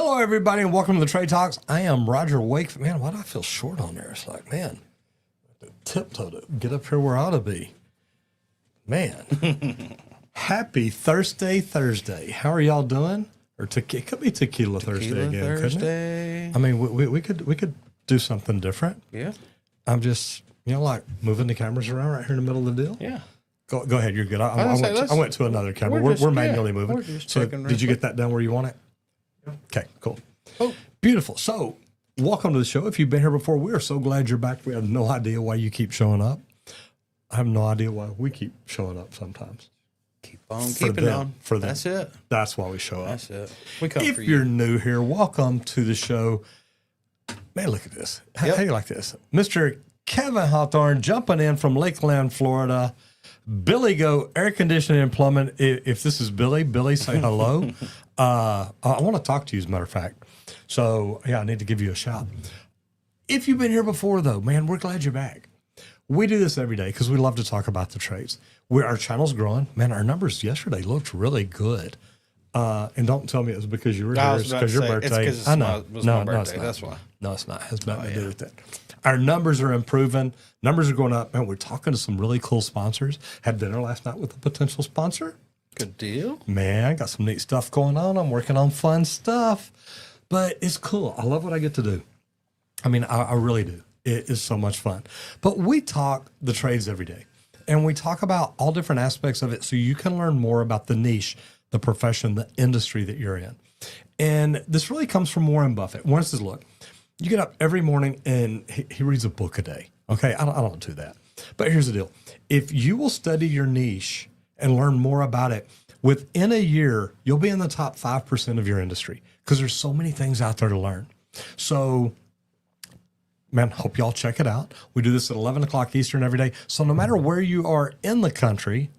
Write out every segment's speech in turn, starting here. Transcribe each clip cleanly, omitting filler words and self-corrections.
Hello, everybody, and welcome to the Trade Talks. I am Roger Wakefield. Man, why do I feel short on there? It's like, man, tiptoe to get up here where I ought to be. Man, happy Thursday. How are y'all doing? Or it could be Tequila Thursday again, couldn't it? I mean, we could do something different. Yeah. I'm just, like moving the cameras around right here in the middle of the deal. Yeah. Go ahead, you're good. I went to another camera. We're manually moving. So did you get that done where you want it? Okay, cool. Oh, beautiful. So, welcome to the show. If you've been here before, we are so glad you're back. We have no idea why you keep showing up. I have no idea why we keep showing up sometimes. Keep on keeping on. For them. That's it. That's why we show up. That's it. We come if for you're you. new here, welcome to the show. Man, look at this. How you like this? Mr. Kevin Hawthorne jumping in from Lakeland, Florida. Billy Go Air Conditioning and Plumbing. If this is Billy, say hello. I want to talk to you, as a matter of fact. So, yeah, I need to give you a shout. If you've been here before, though, man, we're glad you're back. We do this every day because we love to talk about the trades. Our channel's growing. Man, our numbers yesterday looked really good. And don't tell me it was because you were here. It's because your birthday. It's I know. It was my birthday. That's why. No, it's not. It has nothing to do with that. Our numbers are improving. Numbers are going up. Man, we're talking to some really cool sponsors. Had dinner last night with a potential sponsor. Good deal. Man, I got some neat stuff going on. I'm working on fun stuff. But it's cool. I love what I get to do. I mean, I really do. It is so much fun. But we talk the trades every day. And we talk about all different aspects of it so you can learn more about the niche, the profession, the industry that you're in. And this really comes from Warren Buffett. Warren says, look, you get up every morning and he reads a book a day. Okay, I don't do that. But here's the deal. If you will study your niche and learn more about it, within a year, you'll be in the top 5% of your industry because there's so many things out there to learn. So, man, hope y'all check it out. We do this at 11 o'clock Eastern every day. So no matter where you are in the country,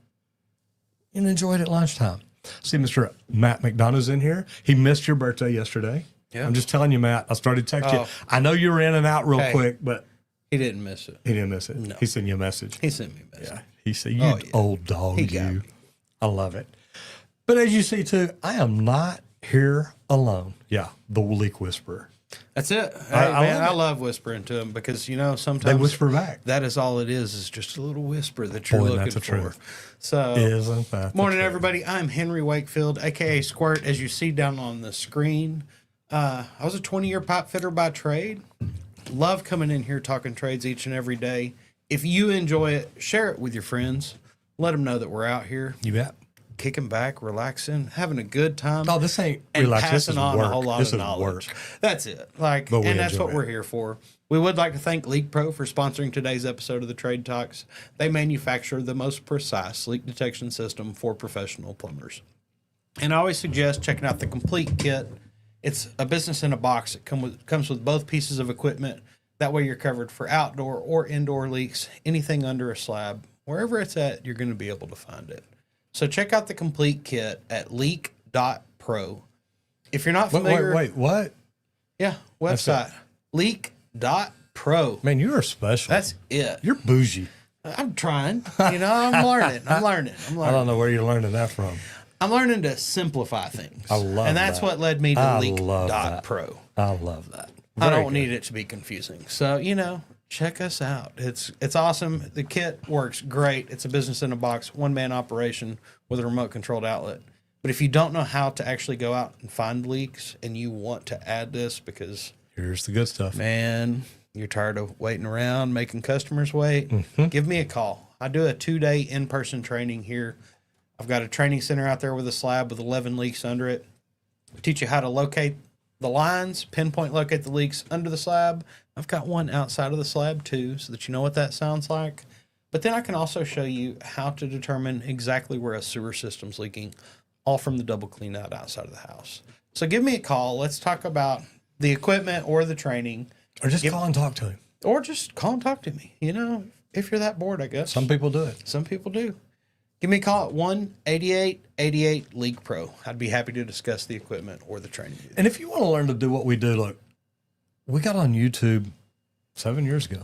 you can enjoy it at lunchtime. See, Mr. Matt McDonough's in here. He missed your birthday yesterday. Yeah. I'm just telling you, Matt. I started texting you. I know you were in and out real quick, but he didn't miss it. He didn't miss it. No. He sent you a message. He sent me a message. Yeah. He said, you old dog, you. I love it. But as you see, too, I am not here alone. Yeah, the leak whisperer. That's it. Hey, I love whispering to them because, sometimes they whisper back. That is all it is just a little whisper that you're looking for. Truth. So, isn't that morning, everybody. I'm Henry Wakefield, a.k.a. Squirt, as you see down on the screen. I was a 20-year pipe fitter by trade. Love coming in here talking trades each and every day. If you enjoy it, share it with your friends. Let them know that we're out here. You bet. Kicking back, relaxing, having a good time. Oh, this ain't and relax. Passing this is on work. a whole lot this of is knowledge. Work. That's it. And that's what we're here for. We would like to thank Leak Pro for sponsoring today's episode of the Trade Talks. They manufacture the most precise leak detection system for professional plumbers. And I always suggest checking out the complete kit. It's a business in a box. It comes with both pieces of equipment. That way you're covered for outdoor or indoor leaks, anything under a slab. Wherever it's at, you're going to be able to find it. So check out the complete kit at leak.pro. If you're not familiar... Wait, what? Yeah, website. Leak.pro. Man, you are special. That's it. You're bougie. I'm trying. I'm learning. I'm learning. I don't know where you're learning that from. I'm learning to simplify things. I love that. And that's what led me to leak.pro. I love that. I don't need it to be confusing. So, check us out. It's awesome. The kit works great. It's a business in a box, one-man operation with a remote-controlled outlet. But if you don't know how to actually go out and find leaks and you want to add this because... Here's the good stuff. Man, you're tired of waiting around, making customers wait, give me a call. I do a 2-day in-person training here. I've got a training center out there with a slab with 11 leaks under it. I teach you how to locate the lines, pinpoint locate the leaks under the slab. I've got one outside of the slab too, so that you know what that sounds like. But then I can also show you how to determine exactly where a sewer system's leaking, all from the double clean out outside of the house. So give me a call. Let's talk about the equipment or the training. Or just call and talk to him. Or just call and talk to me, if you're that bored, I guess. Some people do it. Some people do. Give me a call at 1-8888-LEAK-PRO. I'd be happy to discuss the equipment or the training. And if you want to learn to do what we do, look, we got on YouTube 7 years ago.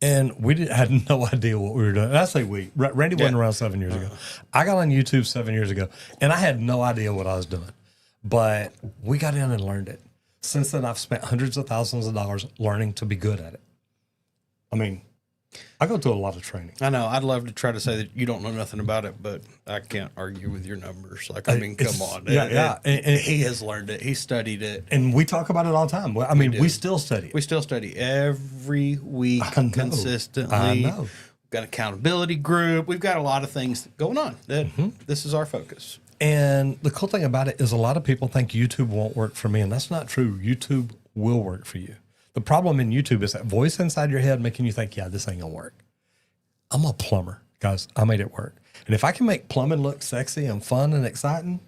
And we had no idea what we were doing. And I say we. Randy wasn't around 7 years ago. I got on YouTube 7 years ago, and I had no idea what I was doing. but we got in and learned it. Since then, I've spent hundreds of thousands of dollars learning to be good at it. I mean, I go to a lot of training. I know. I'd love to try to say that you don't know nothing about it, but I can't argue with your numbers. Like, I mean, come on. Yeah. And he has learned it. He studied it. And we talk about it all the time. I mean, we still study it. We still study every week I know. consistently. I know. We've got an accountability group. We've got a lot of things going on. That This is our focus. And the cool thing about it is a lot of people think YouTube won't work for me, and that's not true. YouTube will work for you. The problem in YouTube is that voice inside your head making you think, yeah, this ain't gonna work. I'm a plumber, guys. I made it work. And if I can make plumbing look sexy and fun and exciting,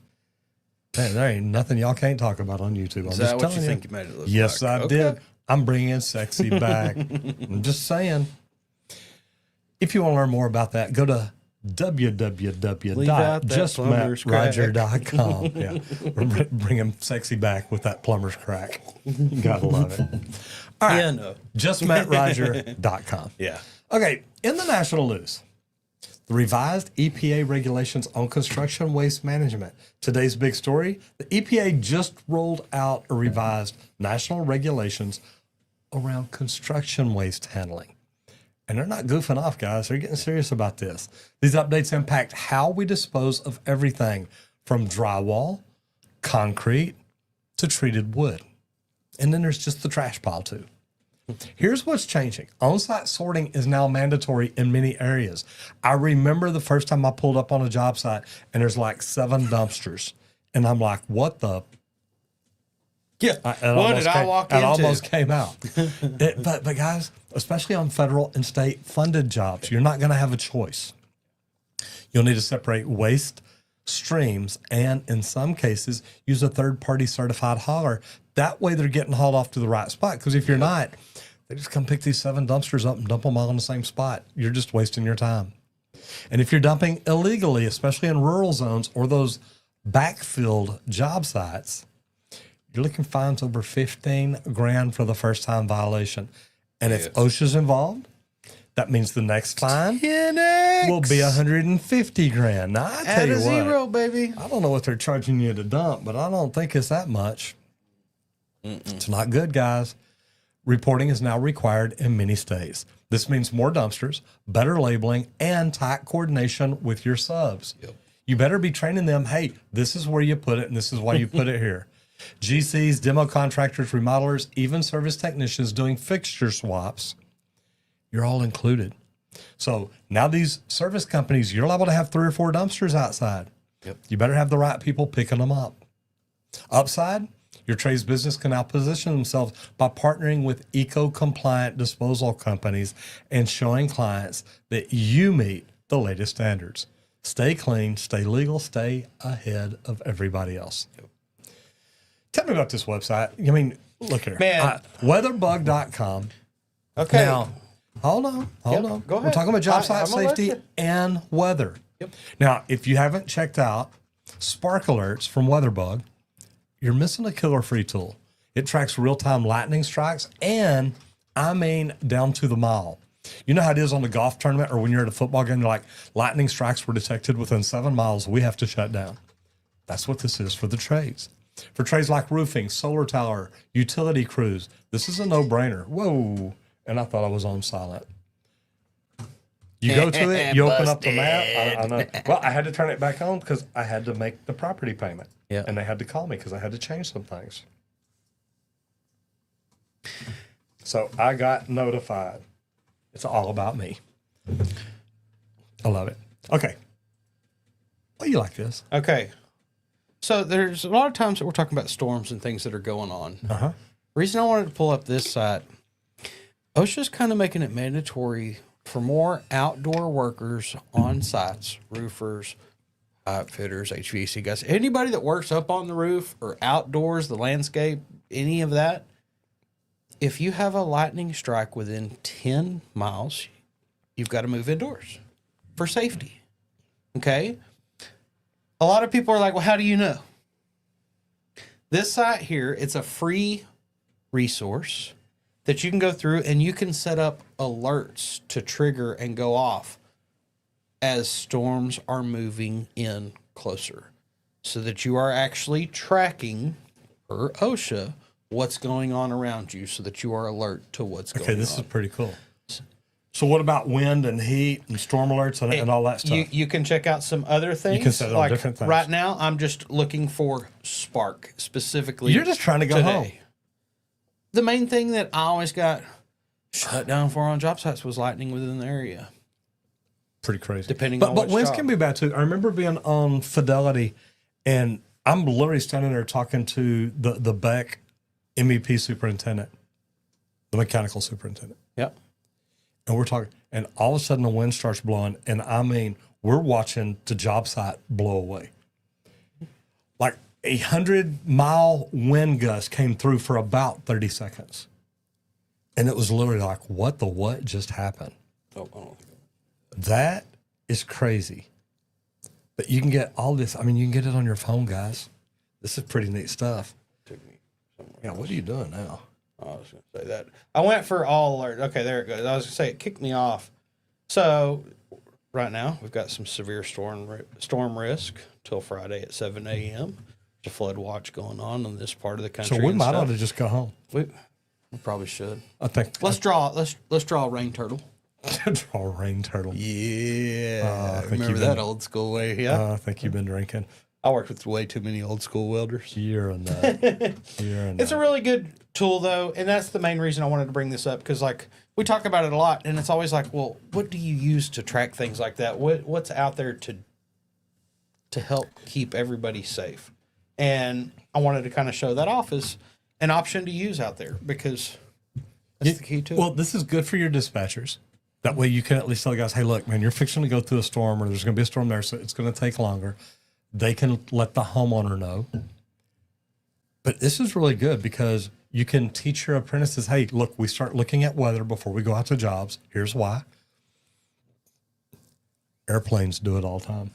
man, there ain't nothing y'all can't talk about on YouTube. Is that what you think you made it look Yes, like? I did. I'm bringing sexy back. I'm just saying. If you want to learn more about that, go to www.justmatroger.com. Yeah, we're bringing sexy back with that plumber's crack. You gotta love it. All right, Yeah, no. justmatroger.com. Yeah. Okay, in the national news, the revised EPA regulations on construction waste management. Today's big story, the EPA just rolled out a revised national regulations around construction waste handling. And they're not goofing off, guys. They're getting serious about this. These updates impact how we dispose of everything from drywall, concrete, to treated wood. And then there's just the trash pile, too. Here's what's changing. On-site sorting is now mandatory in many areas. I remember the first time I pulled up on a job site and there's like 7 dumpsters. And I'm like, what the? Yeah. What did I walk into? It almost came out. But guys, especially on federal and state funded jobs, you're not going to have a choice. You'll need to separate waste streams and, in some cases, use a third-party certified hauler. That way they're getting hauled off to the right spot. Because if you're not, they just come pick these 7 dumpsters up and dump them all in the same spot. You're just wasting your time. And if you're dumping illegally, especially in rural zones or those backfilled job sites, you're looking fines over 15 grand for the first time violation. And if OSHA's involved, that means the next fine 10X. will be 150 grand. Now, I tell Add you a what, zero, baby. I don't know what they're charging you to dump, but I don't think it's that much. It's not good, guys. Reporting is now required in many states. This means more dumpsters, better labeling, and tight coordination with your subs. You better be training them, hey, this is where you put it, and this is why you put it here. GCs, demo contractors, remodelers, even service technicians doing fixture swaps, you're all included. So now these service companies, you're liable to have 3 or 4 dumpsters outside. You better have the right people picking them up. Upside, your trades business can now position themselves by partnering with eco-compliant disposal companies and showing clients that you meet the latest standards. Stay clean, stay legal, stay ahead of everybody else. Tell me about this website. I mean, look here. Man. Weatherbug.com. Okay. Now, hold on. Go ahead. We're talking about job site I'm gonna let safety you. and weather. Yep. Now, if you haven't checked out Spark Alerts from Weatherbug, you're missing a killer free tool. It tracks real-time lightning strikes and, I mean, down to the mile. You know how it is on the golf tournament or when you're at a football game, you're like, lightning strikes were detected within 7 miles. We have to shut down. That's what this is for the trades. For trades like roofing, solar tower, utility crews, this is a no-brainer. Whoa. And I thought I was on silent. You go to it, you open up the map. I know. Well, I had to turn it back on because I had to make the property payment. Yeah. And they had to call me because I had to change some things. So I got notified. It's all about me. I love it. Okay. Well, you like this? Okay. So there's a lot of times that we're talking about storms and things that are going on. Uh-huh. Reason I wanted to pull up this site, OSHA's kind of making it mandatory for more outdoor workers on sites, roofers, pipe fitters, HVAC guys, anybody that works up on the roof or outdoors, the landscape, any of that. If you have a lightning strike within 10 miles, you've got to move indoors for safety. Okay? A lot of people are like, well, how do you know? This site here, it's a free resource that you can go through and you can set up alerts to trigger and go off as storms are moving in closer. so that you are actually tracking per OSHA what's going on around you so that you are alert to what's going on. Okay, this is pretty cool. So what about wind and heat and storm alerts and all that stuff? You can check out some other things. You can set it on different things. Right now, I'm just looking for Spark specifically. You're just trying to go today. home. The main thing that I always got shut down for on job sites was lightning within the area. Pretty crazy. Depending but on but which winds job. can be bad too. I remember being on Fidelity, and I'm literally standing there talking to the Beck MEP superintendent, the mechanical superintendent, Yep. and we're talking, and all of a sudden the wind starts blowing, and I mean we're watching the job site blow away. Like 100-mile wind gust came through for about 30 seconds, and it was literally like, what just happened? Oh. That is crazy. But you can get all this. I mean, you can get it on your phone, guys. This is pretty neat stuff. Took me somewhere. Yeah, what are you doing now? I was going to say that. I went for all alert. Okay, there it goes. I was going to say it kicked me off. So right now we've got some severe storm risk till Friday at 7 a.m. There's a flood watch going on in this part of the country. So we and might stuff. ought to just go home. We probably should. I think. Let's draw a rain turtle. Draw a rain turtle. Yeah, I think remember you've that been- old school way? Yeah, I think you've been drinking. I worked with way too many old school welders. You're a nut. You're a nut. It's a really good tool, though, and that's the main reason I wanted to bring this up because, like, we talk about it a lot, and it's always like, well, what do you use to track things like that? What's out there to help keep everybody safe? And I wanted to kind of show that off as an option to use out there because that's the key to Well, it. this is good for your dispatchers. That way you can at least tell the guys, hey, look, man, you're fixing to go through a storm or there's going to be a storm there, so it's going to take longer. They can let the homeowner know. But this is really good because you can teach your apprentices, hey, look, we start looking at weather before we go out to jobs. Here's why. Airplanes do it all the time.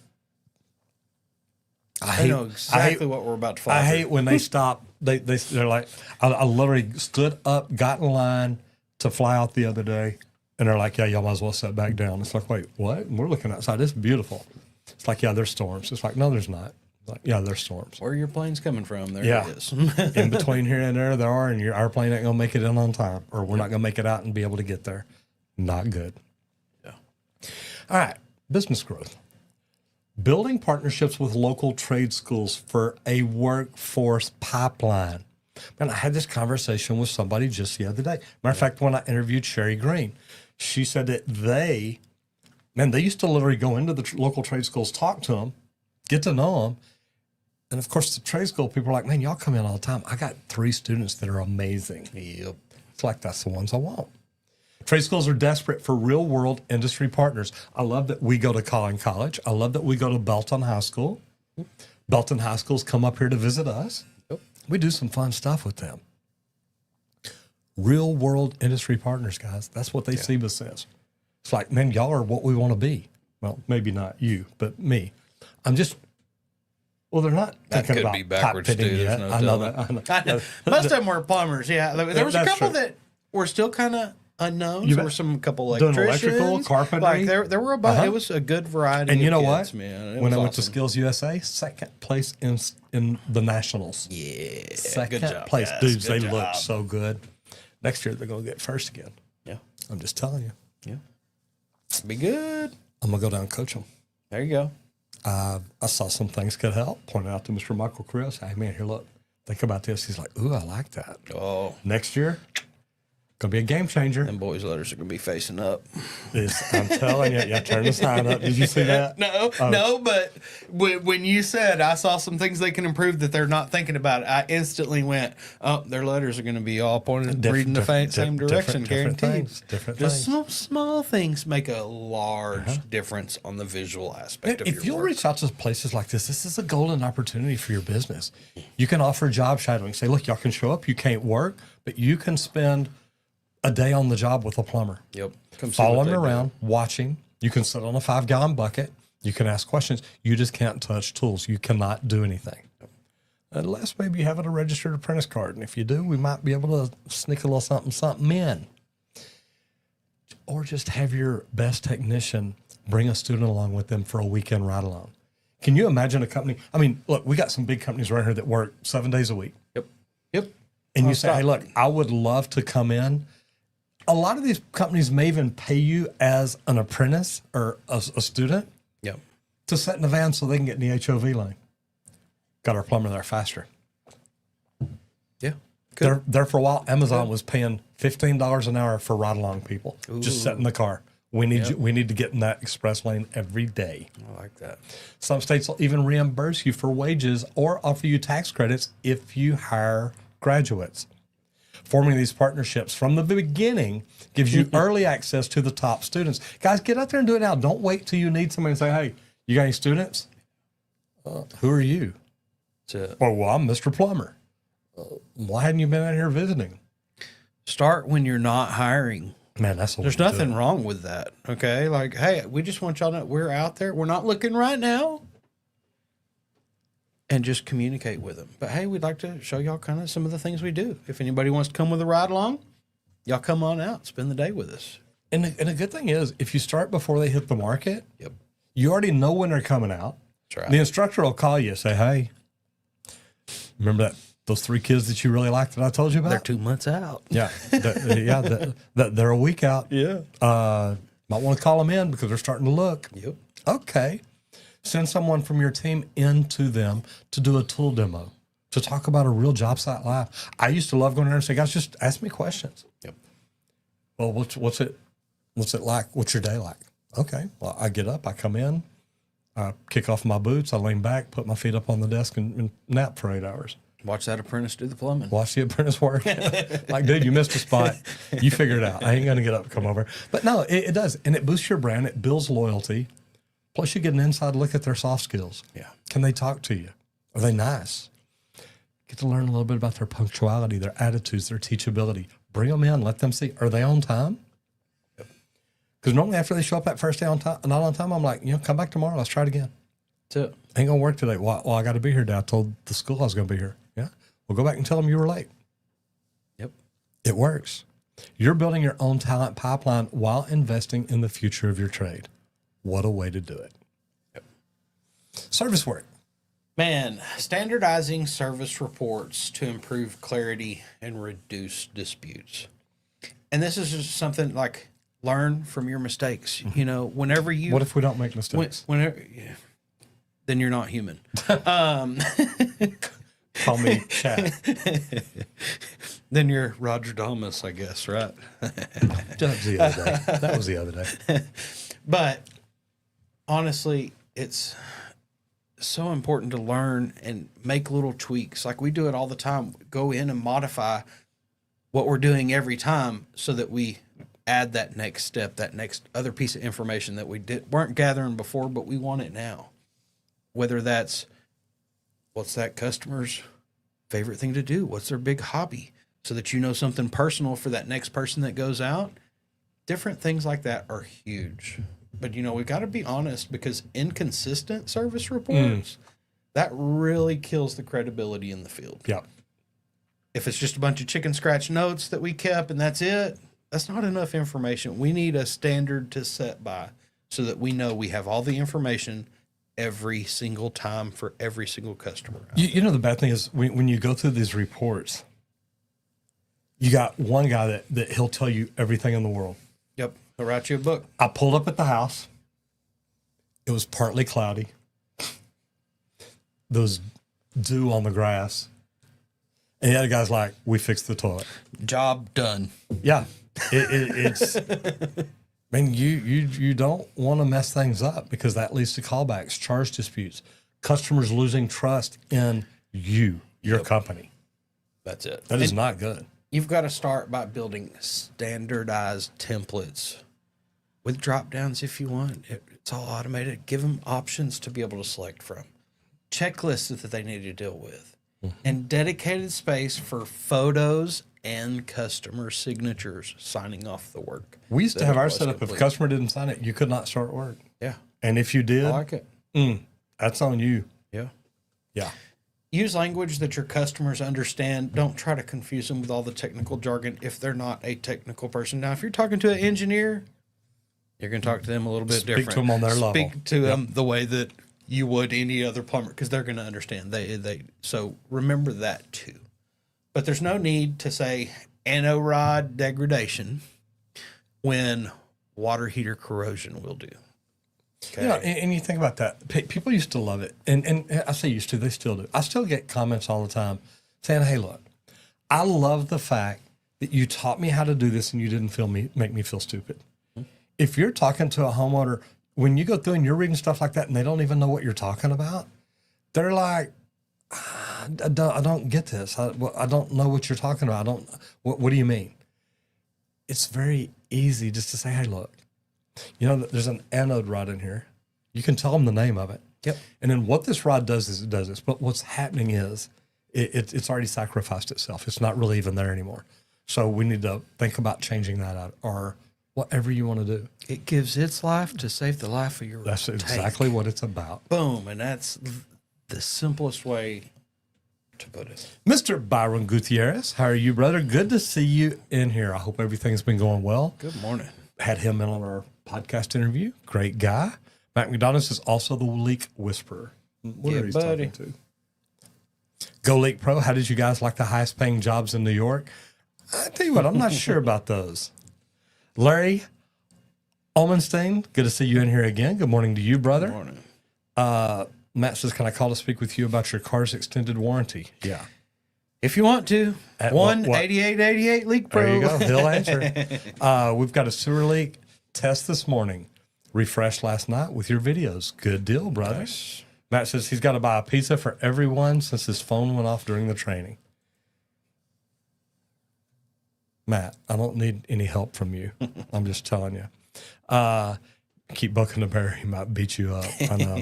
I know exactly what we're about to fall I through. hate when they stop. They're like, I literally stood up, got in line to fly out the other day, and they're like, yeah, y'all might as well sit back down. It's like, wait, what? And we're looking outside. It's beautiful. It's like, yeah, there's storms. It's like, no, there's not. It's like, yeah, there's storms. Where are your planes coming from? There Yeah. it is. In between here and there are, and our plane ain't gonna make it in on time, or we're not gonna make it out and be able to get there. Not good. Yeah. All right, business growth. Building partnerships with local trade schools for a workforce pipeline. Man, I had this conversation with somebody just the other day. Matter of fact, when I interviewed Sherry Green, she said that they used to literally go into the local trade schools, talk to them, get to know them. And of course, the trade school people are like, man, y'all come in all the time. I got 3 students that are amazing. Yep. It's like, that's the ones I want. Trade schools are desperate for real world industry partners. I love that we go to Collin College. I love that we go to Belton High School. Belton High Schools come up here to visit us. Yep. We do some fun stuff with them. Real world industry partners, guys. That's what they see us as. It's like, man, y'all are what we want to be. Well, maybe not you, but me. I'm just, well, they're not That thinking could about be backwards, pipe fitting too. There's yet. no I know telling. that. I know. Most of them were plumbers. Yeah, there was a That's couple true. that were still kind of unknowns. You There bet. were some couple Doing electricians, electrical, carpentry. Like there were about. Uh-huh. It was a good variety. And you of know kids, what? man? It When was I went to awesome. Skills USA, second place in the nationals. Yeah, Second good job, place. guys. Dudes, Good they look job. so good. Next year, they're going to get first again. Yeah, I'm just telling you. yeah, be good. I'm going to go down and coach them. There you go. I saw some things could help. Pointed out to Mr. Michael Creel. Hey, man, here, look. Think about this. He's like, ooh, I like that. Oh, Next year, going to be a game changer. them boys' letters are gonna be facing up. I'm telling you. Yeah, turn the sign up. Did you see that? No, but when you said I saw some things they can improve that they're not thinking about, I instantly went, oh, their letters are going to be all pointed, reading the same direction, different guaranteed. things. Different Just things. small things make a large difference on the visual aspect of If your you'll work. reach out to places like this is a golden opportunity for your business. You can offer job shadowing. Say, look, y'all can show up. You can't work, but you can spend a day on the job with a plumber. Yep. Come see Follow what him they do. around, watch him. You can sit on a 5-gallon bucket. You can ask questions. You just can't touch tools. You cannot do anything. Unless maybe you have a registered apprentice card. And if you do, we might be able to sneak a little something in. Or just have your best technician bring a student along with them for a weekend ride along. Can you imagine a company? I mean, look, we got some big companies around here that work 7 days a week. Yep. And you say, hey, look, I would love to come in. A lot of these companies may even pay you as an apprentice or a student Yep. to sit in the van so they can get in the HOV lane. Got our plumber there faster. Yeah. Good. There for a while, Amazon was paying $15 an hour for ride-along people. Just sit in the car. We need you, we need to get in that express lane every day. I like that. Some states will even reimburse you for wages or offer you tax credits if you hire graduates. Forming these partnerships from the beginning gives you early access to the top students. Guys, get out there and do it now. Don't wait till you need somebody and say, hey, you got any students? Who are you? That's it. Oh, well, I'm Mr. Plumber. Why hadn't you been out here visiting? Start when you're not hiring. Man, that's what There's we do. nothing wrong with that. Okay. Like, hey, we just want y'all to know we're out there. We're not looking right now. And just communicate with them. But hey, we'd like to show y'all kind of some of the things we do. If anybody wants to come with a ride along, y'all come on out, spend the day with us. And the good thing is, if you start before they hit the market, Yep. you already know when they're coming out. That's right. The instructor will call you and say, hey, remember those 3 kids that you really liked that I told you about? They're 2 months out. Yeah. They're a week out. Yeah. Might want to call them in because they're starting to look. Yep. Okay. Send someone from your team into them to do a tool demo, to talk about a real job site live. I used to love going there and say, guys, just ask me questions. Yep. Well, what's it like? What's your day like? Okay. Well, I get up, I come in, I kick off my boots, I lean back, put my feet up on the desk and nap for 8 hours. Watch that apprentice do the plumbing. Watch the apprentice work. Like, dude, you missed a spot. You figure it out. I ain't going to get up and come over. But no, it does. And it boosts your brand. It builds loyalty. Plus, you get an inside look at their soft skills. Yeah. Can they talk to you? Are they nice? Get to learn a little bit about their punctuality, their attitudes, their teachability. Bring them in. Let them see. Are they on time? Because normally after they show up that first day on time, not on time, I'm like, come back tomorrow. Let's try it again. That's it. Ain't going to work today. Well, I got to be here today. I told the school I was going to be here. Yeah. Well, go back and tell them you were late. Yep. It works. You're building your own talent pipeline while investing in the future of your trade. What a way to do it. Yep. Service work. Man, standardizing service reports to improve clarity and reduce disputes. And this is just something like learn from your mistakes. You know, whenever you... What if we don't make mistakes? Whenever, yeah, then you're not human. Call me Chad. Then you're Roger Thomas, I guess, right? That was the other day. That was the other day. But honestly, it's so important to learn and make little tweaks. Like we do it all the time. Go in and modify what we're doing every time so that we add that next step, that next other piece of information that we weren't gathering before, but we want it now. Whether that's what's that customer's favorite thing to do? What's their big hobby? So that you know something personal for that next person that goes out. Different things like that are huge. But, we've got to be honest because inconsistent service reports, that really kills the credibility in the field. Yeah. If it's just a bunch of chicken scratch notes that we kept and that's it, that's not enough information. We need a standard to set by so that we know we have all the information every single time for every single customer. You know, the bad thing is when you go through these reports, you got one guy that he'll tell you everything in the world. Yep. He'll write you a book. I pulled up at the house. It was partly cloudy. There was dew on the grass. And the other guy's like, we fixed the toilet. Job done. Yeah. It's, man, you don't want to mess things up because that leads to callbacks, charge disputes, customers losing trust in you, your company. That's it. That is not good. You've got to start by building standardized templates with drop downs if you want. It's all automated. Give them options to be able to select from. Checklists that they need to deal with. And dedicated space for photos and customer signatures signing off the work. We used to have our setup. If a customer didn't sign it, you could not start work. Yeah. And if you did, I like it. That's on you. Yeah. Yeah. Use language that your customers understand. Don't try to confuse them with all the technical jargon if they're not a technical person. Now, if you're talking to an engineer, you're going to talk to them a little bit different. Speak to them on their level. Speak to them the way that you would any other plumber because they're going to understand. So remember that too. But there's no need to say anorod degradation when water heater corrosion will do. Okay. Yeah, and you think about that. People used to love it. And I say used to, they still do. I still get comments all the time saying, hey, look, I love the fact that you taught me how to do this and you didn't make me feel stupid. If you're talking to a homeowner, when you go through and you're reading stuff like that and they don't even know what you're talking about, they're like, I don't get this. I don't know what you're talking about. What do you mean? It's very easy just to say, hey, look, there's an anode rod in here. You can tell them the name of it. Yep. And then what this rod does is it does this. But what's happening is it's already sacrificed itself. It's not really even there anymore. So we need to think about changing that out or whatever you want to do. It gives its life to save the life of your That's tank. exactly what it's about. Boom. And that's the simplest way to put it. Mr. Byron Gutierrez, how are you, brother? Good to see you in here. I hope everything's been going well. Good morning. Had him in on our podcast interview. Great guy. Matt McDonald's is also the Leak Whisperer. Where he's buddy. talking to. Go Leak Pro, how did you guys like the highest paying jobs in New York? I tell you what, I'm not sure about those. Larry Olmenstein, good to see you in here again. Good morning to you, brother. Good morning. Matt says, can I call to speak with you about your car's extended warranty? Yeah. If you want to, At 1-8888 Leak Pro. There you go. He'll answer. We've got a sewer leak test this morning. Refreshed last night with your videos. Good deal, brother. Nice. Matt says he's got to buy a pizza for everyone since his phone went off during the training. Matt, I don't need any help from you. I'm just telling you. Keep bucking the bear. He might beat you up. I know.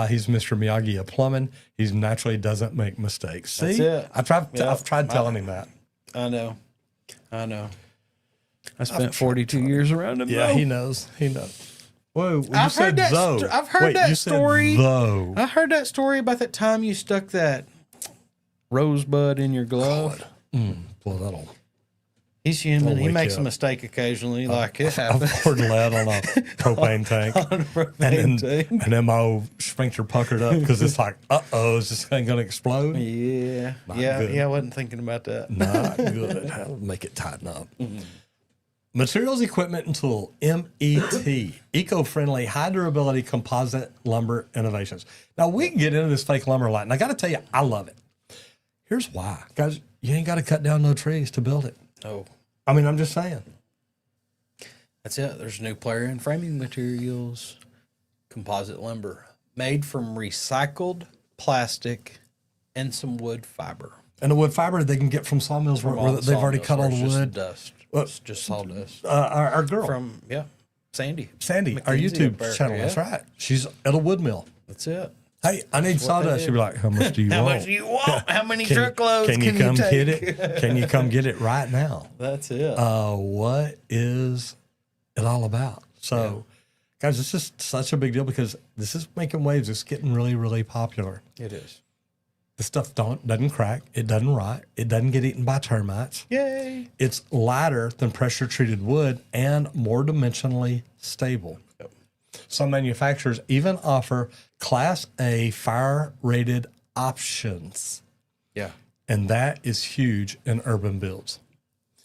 He's Mr. Miyagi of plumbing. He naturally doesn't make mistakes. See, That's it. I've tried telling him that. I know. I spent 42 years around him. Yeah, though. he knows. Whoa, I've heard that. I've heard that story. Though. I heard that story about that time you stuck that rosebud in your glove. Well, that'll. He's human. I'll He wake makes you a up. mistake occasionally, like it I've happens. poured lead on a propane tank. And then my old sphincter puckered up because it's like, is this thing going to explode? Yeah. good. I wasn't thinking about that. Not good. That'll make it tighten up. Materials, equipment, and tool, MET, eco-friendly, high durability composite lumber innovations. Now, we can get into this fake lumber a lot, and I got to tell you, I love it. Here's why. Guys, you ain't got to cut down no trees to build it. Oh, I mean, I'm just saying. that's it. There's a new player in framing materials, composite lumber, made from recycled plastic and some wood fiber. And the wood fiber they can get from sawmills where All the they've already sawmills cut all where the it's just wood. dust. Well, It's just sawdust. Our girl, From Sandy, our McKenzie YouTube up there, channel. yeah. That's right. She's at a wood mill. That's it. Hey, I need what they sawdust. did. She'd be like, how much do you How want? much do you want? How many Can- truckloads can you come take? get it? Can you come get it right now? That's it. What is it all about? So, guys, this is such a big deal because this is making waves. It's getting really, really popular. It is. This stuff doesn't crack. It doesn't rot. It doesn't get eaten by termites. Yay. It's lighter than pressure-treated wood and more dimensionally stable. Yep. Some manufacturers even offer Class A fire-rated options, Yeah. and that is huge in urban builds.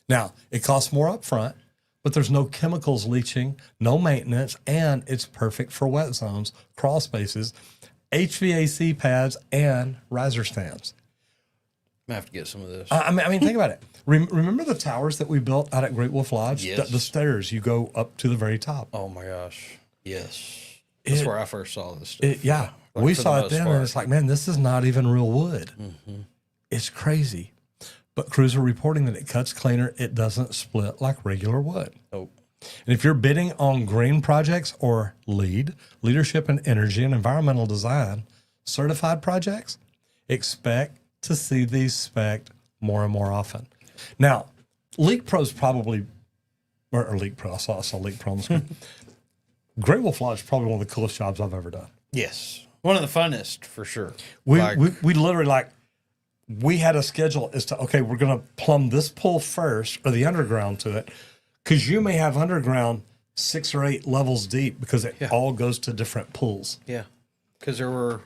Now, it costs more up front, but there's no chemicals leaching, no maintenance, and it's perfect for wet zones, crawl spaces, HVAC pads, and riser stands. I have to get some of this. I mean, think about it. Remember the towers that we built out at Great Wolf Lodge? Yes. The stairs, you go up to the very top. Oh my gosh. Yes. That's where I first saw this stuff. Yeah. Like, We for the saw it most then, part. and it's like, man, this is not even real wood. It's crazy. But crews are reporting that it cuts cleaner. It doesn't split like regular wood. Oh, And if you're bidding on green projects or LEED, Leadership in Energy and Environmental Design, certified projects, expect to see these spec'd more and more often. Now, Leak Pro's probably, or Leak Pro, I saw Leak Pro on the screen. Great Wolf Lodge is probably one of the coolest jobs I've ever done. yes. One of the funnest for sure. We Like, we literally we had a schedule as to, okay, we're going to plumb this pool first or the underground to it because you may have underground 6 or 8 levels deep because it all goes to different pools. Yeah. Because there were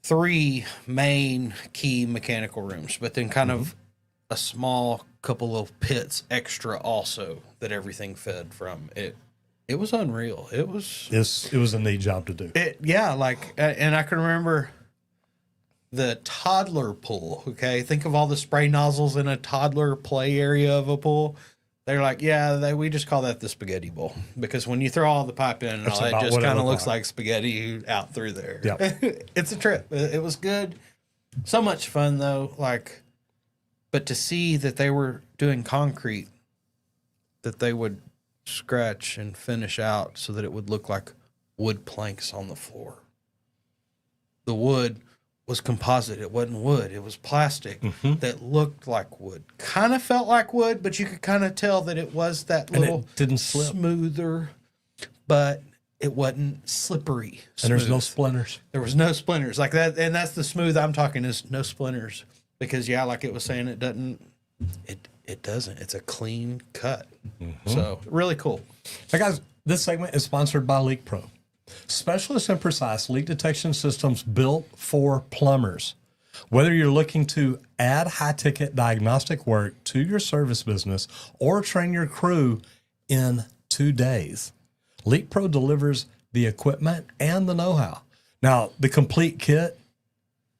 3 main key mechanical rooms, but then kind of a small couple of pits extra also that everything fed from. It was unreal. It was a neat job to do. And I can remember the toddler pool. Okay, think of all the spray nozzles in a toddler play area of a pool. They're like, we just call that the spaghetti bowl because when you throw all the pipe in and all, it just kind of looks like spaghetti out through there. Yeah, it's a trip. It was good. So much fun though. But to see that they were doing concrete that they would scratch and finish out so that it would look like wood planks on the floor. The wood was composite. It wasn't wood. It was plastic that looked like wood. Kind of felt like wood, but you could kind of tell that it was that little it didn't slip. Smoother, but it wasn't slippery. And there's no splinters. There was no splinters like that. And that's the smooth I'm talking is no splinters because like it was saying, it doesn't. It's a clean cut. So really cool. Hey guys, this segment is sponsored by Leak Pro. Specialist and precise leak detection systems built for plumbers. Whether you're looking to add high-ticket diagnostic work to your service business or train your crew in 2 days, Leak Pro delivers the equipment and the know-how. Now, the complete kit,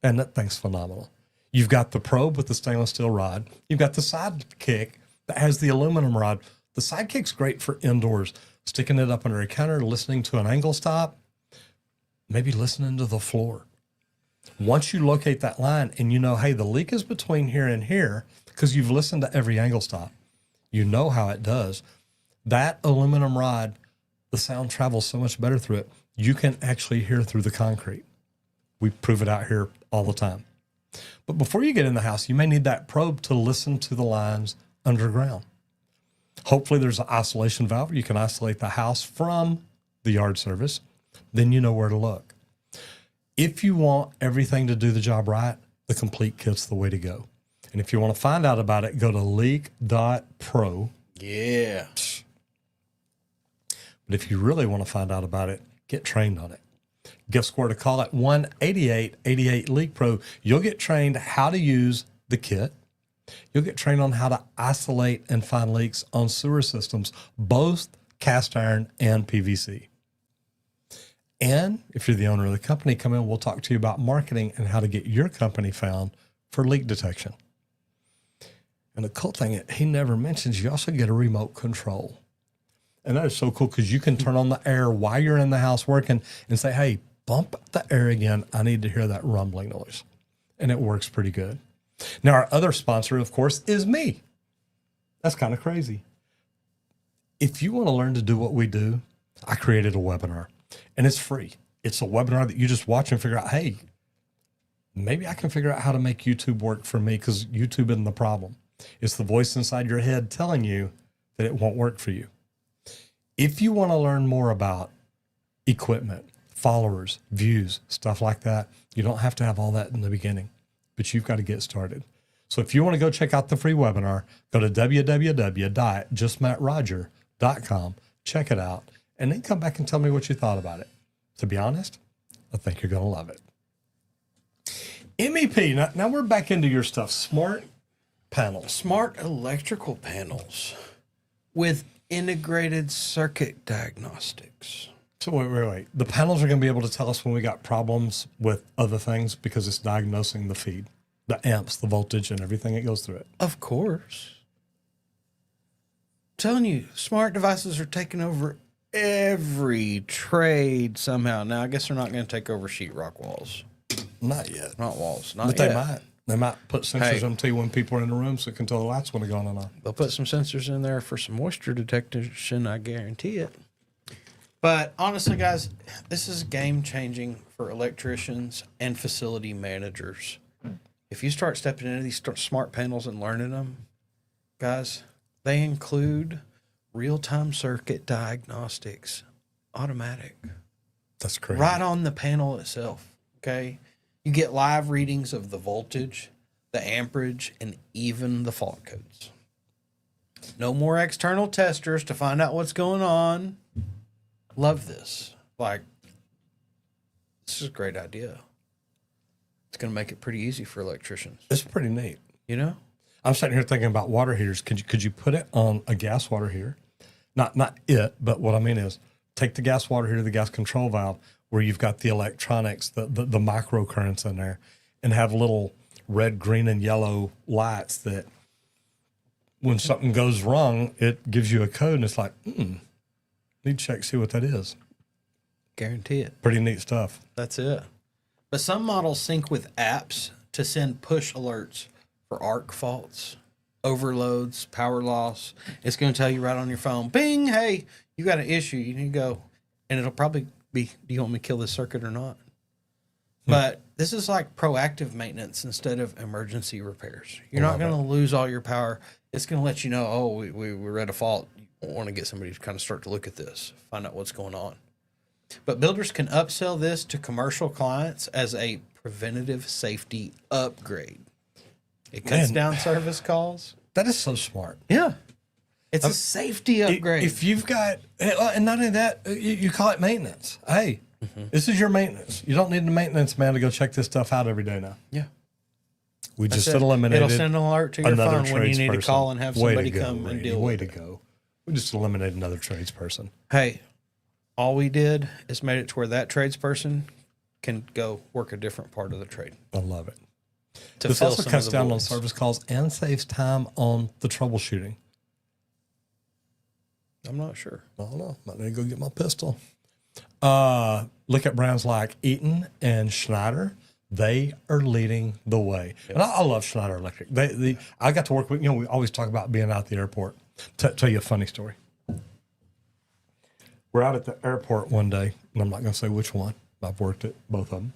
and that thing's phenomenal. You've got the probe with the stainless steel rod. You've got the sidekick that has the aluminum rod. The sidekick's great for indoors, sticking it up under a counter, listening to an angle stop, maybe listening to the floor. Once you locate that line and you know, hey, the leak is between here and here, because you've listened to every angle stop, you know how it does. That aluminum rod, the sound travels so much better through it. You can actually hear through the concrete. We prove it out here all the time. But before you get in the house, you may need that probe to listen to the lines underground. Hopefully there's an isolation valve where you can isolate the house from the yard service. Then you know where to look. If you want everything to do the job right, the complete kit's the way to go. And if you want to find out about it, go to leak.pro. Yeah. But if you really want to find out about it, get trained on it. Give Squirt a call at 1-8888-LEAK-PRO. You'll get trained how to use the kit. You'll get trained on how to isolate and find leaks on sewer systems, both cast iron and PVC. And if you're the owner of the company, come in, we'll talk to you about marketing and how to get your company found for leak detection. And the cool thing, he never mentions, you also get a remote control. And that is so cool because you can turn on the air while you're in the house working and say, hey, bump the air again. I need to hear that rumbling noise. And it works pretty good. Now, our other sponsor, of course, is me. That's kind of crazy. If you want to learn to do what we do, I created a webinar, and it's free. It's a webinar that you just watch and figure out, hey, maybe I can figure out how to make YouTube work for me because YouTube isn't the problem. It's the voice inside your head telling you that it won't work for you. If you want to learn more about equipment, followers, views, stuff like that, you don't have to have all that in the beginning, but you've got to get started. So if you want to go check out the free webinar, go to www.justmattroger.com, check it out, and then come back and tell me what you thought about it. To be honest, I think you're going to love it. MEP, now we're back into your stuff. Smart panels. Smart electrical panels with integrated circuit diagnostics. So wait. The panels are going to be able to tell us when we got problems with other things because it's diagnosing the feed, the amps, the voltage, and everything that goes through it. Of course. I'm telling you, smart devices are taking over every trade somehow. Now, I guess they're not going to take over sheetrock walls. Not yet. Not walls. Not but yet. they might. They might put sensors on to you when people are in the room so it can tell the lights when they're going on. They'll put some sensors in there for some moisture detection, I guarantee it. But honestly, guys, this is game-changing for electricians and facility managers. If you start stepping into these smart panels and learning them, guys, they include real-time circuit diagnostics, automatic. That's crazy. Right on the panel itself, okay? You get live readings of the voltage, the amperage, and even the fault codes. No more external testers to find out what's going on. Love this. Like, this is a great idea. It's going to make it pretty easy for electricians. It's pretty neat. You know? I'm sitting here thinking about water heaters. Could you put it on a gas water heater? Not it, but what I mean is take the gas water heater, the gas control valve, where you've got the electronics, the microcurrents in there, and have little red, green, and yellow lights that when something goes wrong, it gives you a code, and it's like, need to check, see what that is. Guarantee it. Pretty neat stuff. That's it. But some models sync with apps to send push alerts for arc faults, overloads, power loss. It's going to tell you right on your phone, bing, hey, you got an issue. You need to go. And it'll probably be, do you want me to kill this circuit or not? But this is like proactive maintenance instead of emergency repairs. You're not going to lose all your power. It's going to let you know, oh, we're at a fault. You want to get somebody to kind of start to look at this, find out what's going on. But builders can upsell this to commercial clients as a preventative safety upgrade. It cuts down service calls. That is so smart. Yeah. It's a safety upgrade. If you've got, and not only that, you call it maintenance. Hey, this is your maintenance. You don't need the maintenance man to go check this stuff out every day now. Yeah. We just eliminated. It'll send an alert to your phone when you need to call and have somebody come and deal with it. Way to go. We just eliminated another tradesperson. Hey, all we did is made it to where that tradesperson can go work a different part of the trade. I love it. To This fill also some cuts of the down on voids. service calls and saves time on the troubleshooting. I'm not sure. I don't know. Might need to go get my pistol. Look at brands like Eaton and Schneider. They are leading the way. And I love Schneider Electric. I got to work with, we always talk about being out at the airport. Tell you a funny story. We're out at the airport one day, and I'm not going to say which one. I've worked at both of them.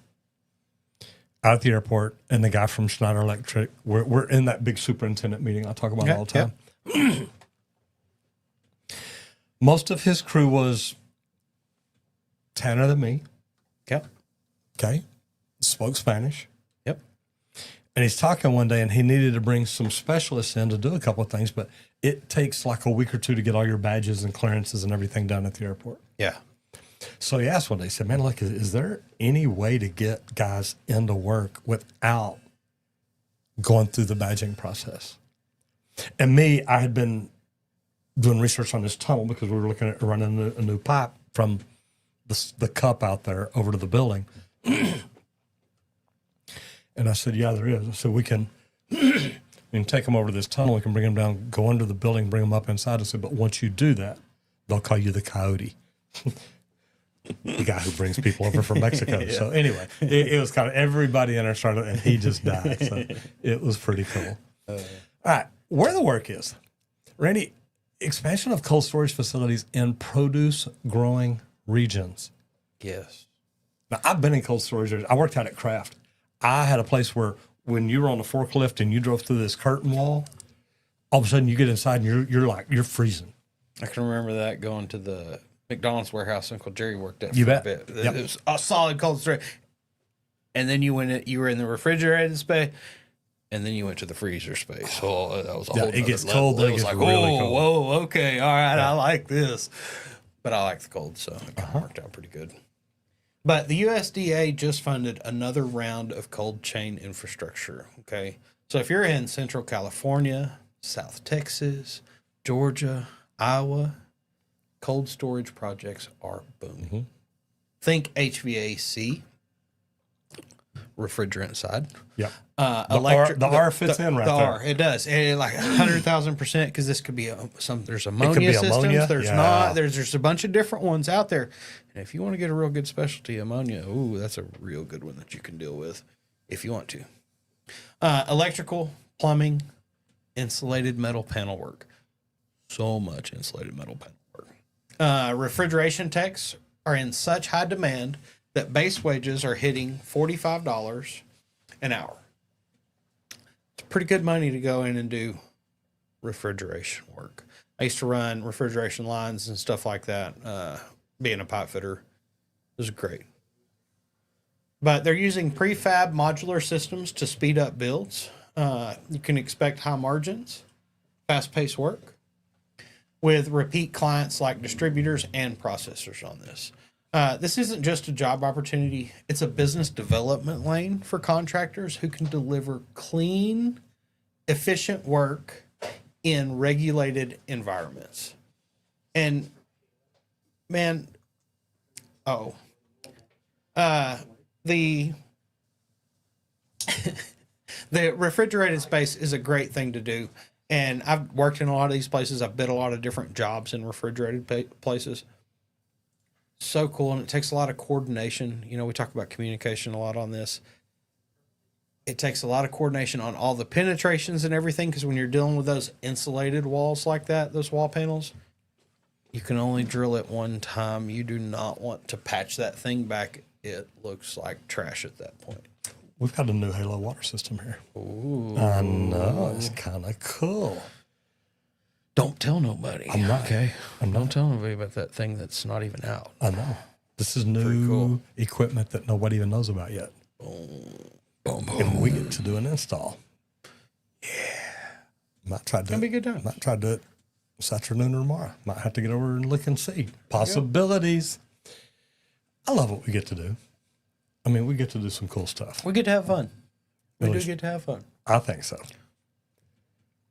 Out at the airport, and the guy from Schneider Electric, we're in that big superintendent meeting I talk about all the time. Most of his crew was tanner than me. Yep. Okay. Spoke Spanish. Yep. And he's talking one day, and he needed to bring some specialists in to do a couple of things, but it takes like a week or two to get all your badges and clearances and everything done at the airport. Yeah. So he asked one day, he said, man, look, is there any way to get guys into work without going through the badging process? And me, I had been doing research on this tunnel because we were looking at running a new pipe from the cup out there over to the building. And I said, yeah, there is. I said, we can take them over to this tunnel. We can bring them down, go under the building, bring them up inside. I said, but once you do that, they'll call you the coyote. The guy who brings people over from Mexico. Yeah. So anyway, it was kind of everybody in there started, and he just died. So it was pretty cool. All right, where the work is. Randy, expansion of cold storage facilities in produce growing regions. Yes. Now, I've been in cold storage. I worked out at Kraft. I had a place where when you were on the forklift and you drove through this curtain wall, all of a sudden you get inside and you're freezing. I can remember that going to the McDonald's warehouse Uncle Jerry worked at You for bet. a bit. Yep. It was a solid cold storage. And then you were in the refrigerated space, and then you went to the freezer space. Oh, that was a whole it gets nother level. cold, then It was it gets like, really oh, cold. whoa, okay, all right, I like this. But I like the cold, so it kind of worked out pretty good. But the USDA just funded another round of cold chain infrastructure, okay? So if you're in Central California, South Texas, Georgia, Iowa, cold storage projects are booming. Think HVAC, refrigerant side. Yeah. Electric. R fits in right the there. R, it does. And like 100,000%, because this could be there's ammonia be systems. ammonia, There's yeah. not. There's a bunch of different ones out there. And if you want to get a real good specialty ammonia, ooh, that's a real good one that you can deal with if you want to. Electrical, plumbing, insulated metal panel work. So much insulated metal panel work. Refrigeration techs are in such high demand that base wages are hitting $45 an hour. It's pretty good money to go in and do refrigeration work. I used to run refrigeration lines and stuff like that. Being a pipe fitter, it was great. But they're using prefab modular systems to speed up builds. You can expect high margins, fast-paced work, with repeat clients like distributors and processors on this. This isn't just a job opportunity, it's a business development lane for contractors who can deliver clean, efficient work in regulated environments. And man, the the refrigerated space is a great thing to do. And I've worked in a lot of these places. I've bid a lot of different jobs in refrigerated places. So cool. And it takes a lot of coordination. You know, we talk about communication a lot on this. It takes a lot of coordination on all the penetrations and everything. Because when you're dealing with those insulated walls like that, those wall panels, you can only drill it one time. You do not want to patch that thing back. It looks like trash at that point. We've got a new Halo water system here. Ooh. I know. It's kind of cool. Don't tell nobody. I'm not. Okay. I'm Don't not. tell nobody about that thing that's not even out. I know. This is new cool. equipment that nobody even knows about yet. Boom, boom. And we get to do an install. Yeah. Might try to do Gonna be it. a good time. Might try to do it this afternoon or tomorrow. Might have to get over and look and see. Possibilities. I love what we get to do. I mean, we get to do some cool stuff. We get to have fun. We Really? do get to have fun. I think so.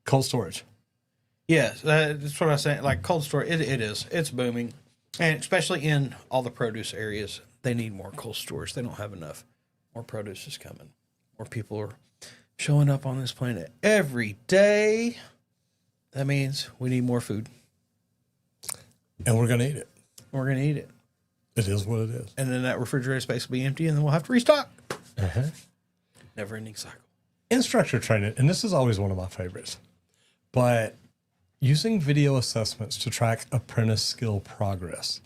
Cold storage. Yes, that's what I was saying. Like cold storage, it is. It's booming. And especially in all the produce areas, they need more cold storage. They don't have enough. More produce is coming. More people are showing up on this planet every day. That means we need more food. And we're going to eat it. We're going to eat it. It is what it is. And then that refrigerator space will be empty, and then we'll have to restock. Uh-huh. Never ending cycle. Instructor training, and this is always one of my favorites, but using video assessments to track apprentice skill progress.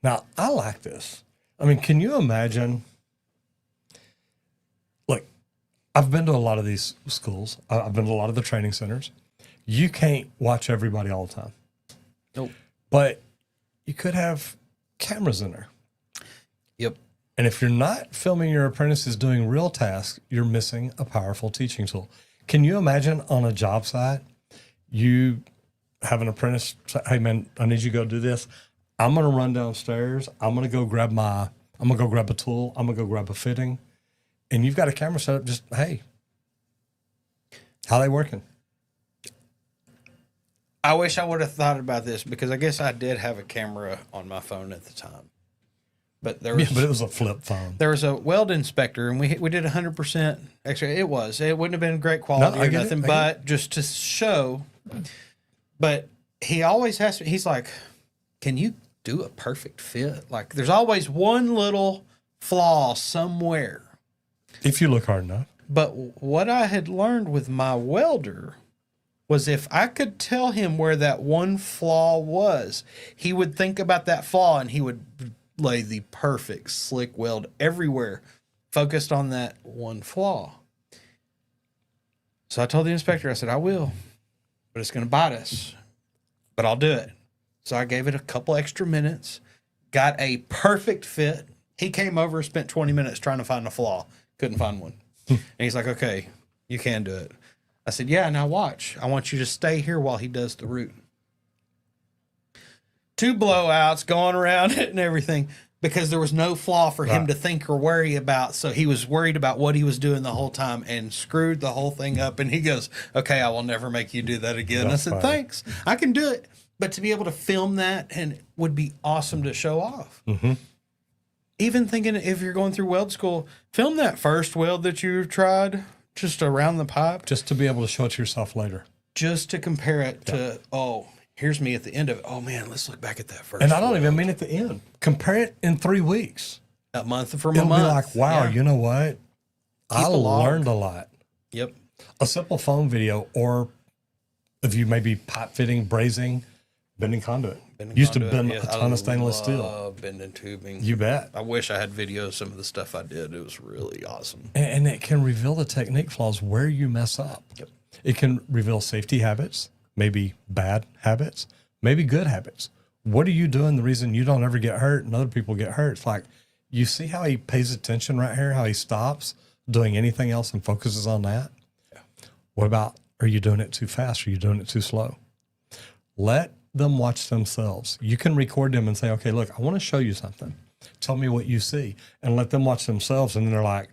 Now, I like this. I mean, can you imagine? Look, I've been to a lot of these schools. I've been to a lot of the training centers. You can't watch everybody all the time. Nope. But you could have cameras in there. Yep. And if you're not filming your apprentices doing real tasks, you're missing a powerful teaching tool. Can you imagine on a job site, you have an apprentice say, hey man, I need you to go do this. I'm going to run downstairs. I'm going to go grab a tool. I'm going to go grab a fitting. And you've got a camera set up just, hey, how they working? I wish I would have thought about this because I guess I did have a camera on my phone at the time. But there was, Yeah, but it was a flip phone. there was a weld inspector, and we did 100% extra. It wouldn't have been great quality No, I or get it. nothing, I get but just to show. But he always has to. He's like, "Can you do a perfect fit?" Like, there's always one little flaw somewhere. If you look hard enough. But what I had learned with my welder was if I could tell him where that one flaw was, he would think about that flaw and he would lay the perfect slick weld everywhere, focused on that one flaw. So I told the inspector, I said, I will, but it's going to bite us, but I'll do it. So I gave it a couple extra minutes, got a perfect fit. He came over, spent 20 minutes trying to find a flaw. Couldn't find one. And he's like, okay, you can do it. I said, yeah, now watch. I want you to stay here while he does the root. 2 blowouts going around it and everything because there was no flaw for him to think or worry about. So he was worried about what he was doing the whole time and screwed the whole thing up. And he goes, okay, I will never make you do that again. That's I said, funny. thanks. I can do it. But to be able to film that and it would be awesome to show off. Mm-hmm. Even thinking if you're going through weld school, film that first weld that you tried just around the pipe. Just to be able to show it to yourself later. Just to compare it to, oh, here's me at the end of it. Oh, man, let's look back at that first. And I don't weld. even mean at the end. Compare it in 3 weeks. A month from It'll a month. be like, wow, Yeah. you know what? I a log. learned a lot. Yep. A simple phone video, or if you maybe pipe fitting, brazing, bending conduit. Used to bend a ton of stainless steel. Bending tubing. You bet. I wish I had video of some of the stuff I did. It was really awesome. And it can reveal the technique flaws where you mess up. Yep. It can reveal safety habits, maybe bad habits, maybe good habits. What are you doing? The reason you don't ever get hurt and other people get hurt. It's like, you see how he pays attention right here, how he stops doing anything else and focuses on that? Yeah. What about, are you doing it too fast? Are you doing it too slow? Let them watch themselves. You can record them and say, okay, look, I want to show you something. Tell me what you see, and let them watch themselves. And then they're like,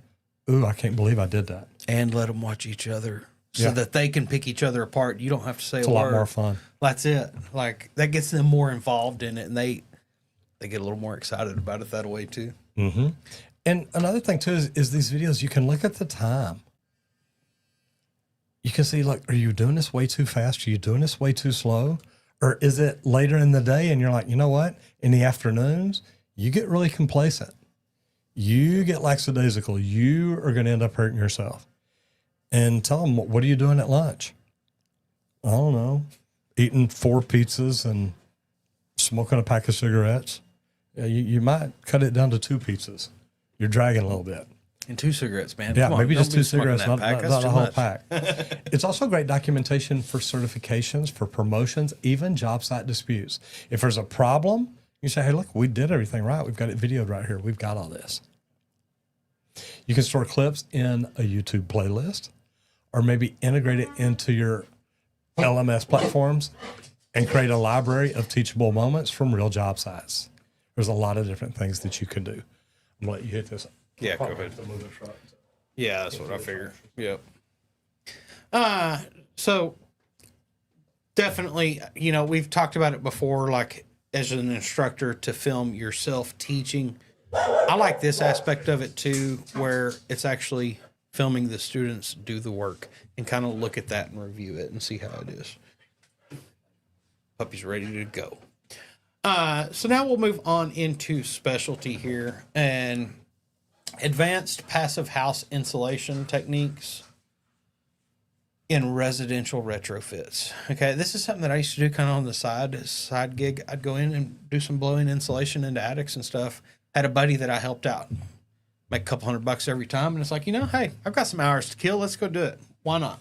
ooh, I can't believe I did that. And let them watch each other so Yeah. that they can pick each other apart. You don't have to say It's a a lot word. more fun. That's it. Like that gets them more involved in it, and they get a little more excited about it that way too. Mm-hmm. And another thing too is these videos, you can look at the time. You can see, like, are you doing this way too fast? Are you doing this way too slow? Or is it later in the day and you're like, you know what? In the afternoons, you get really complacent. You get lackadaisical. You are going to end up hurting yourself. And tell them, what are you doing at lunch? I don't know. Eating 4 pizzas and smoking a pack of cigarettes. Yeah, you might cut it down to 2 pizzas. You're dragging a little bit. And 2 cigarettes, man. Yeah, Come on, maybe don't just be 2 smoking cigarettes, that not, pack. not, That's not too a whole much. pack. It's also great documentation for certifications, for promotions, even job site disputes. If there's a problem, you say, hey, look, we did everything right. We've got it videoed right here. We've got all this. You can store clips in a YouTube playlist or maybe integrate it into your LMS platforms and create a library of teachable moments from real job sites. There's a lot of different things that you can do. I'm going to let you hit this. Yeah, go ahead. Move the truck. Yeah, that's what I figure. Yep. So definitely, you know, we've talked about it before, like as an instructor to film yourself teaching. I like this aspect of it too, where it's actually filming the students do the work and kind of look at that and review it and see how it is. Puppy's ready to go. So now we'll move on into specialty here and advanced passive house insulation techniques in residential retrofits. Okay, this is something that I used to do kind of on the side gig. I'd go in and do some blowing insulation into attics and stuff. Had a buddy that I helped out, make a couple $100 every time, and it's like, you know, hey, I've got some hours to kill. Let's go do it. Why not?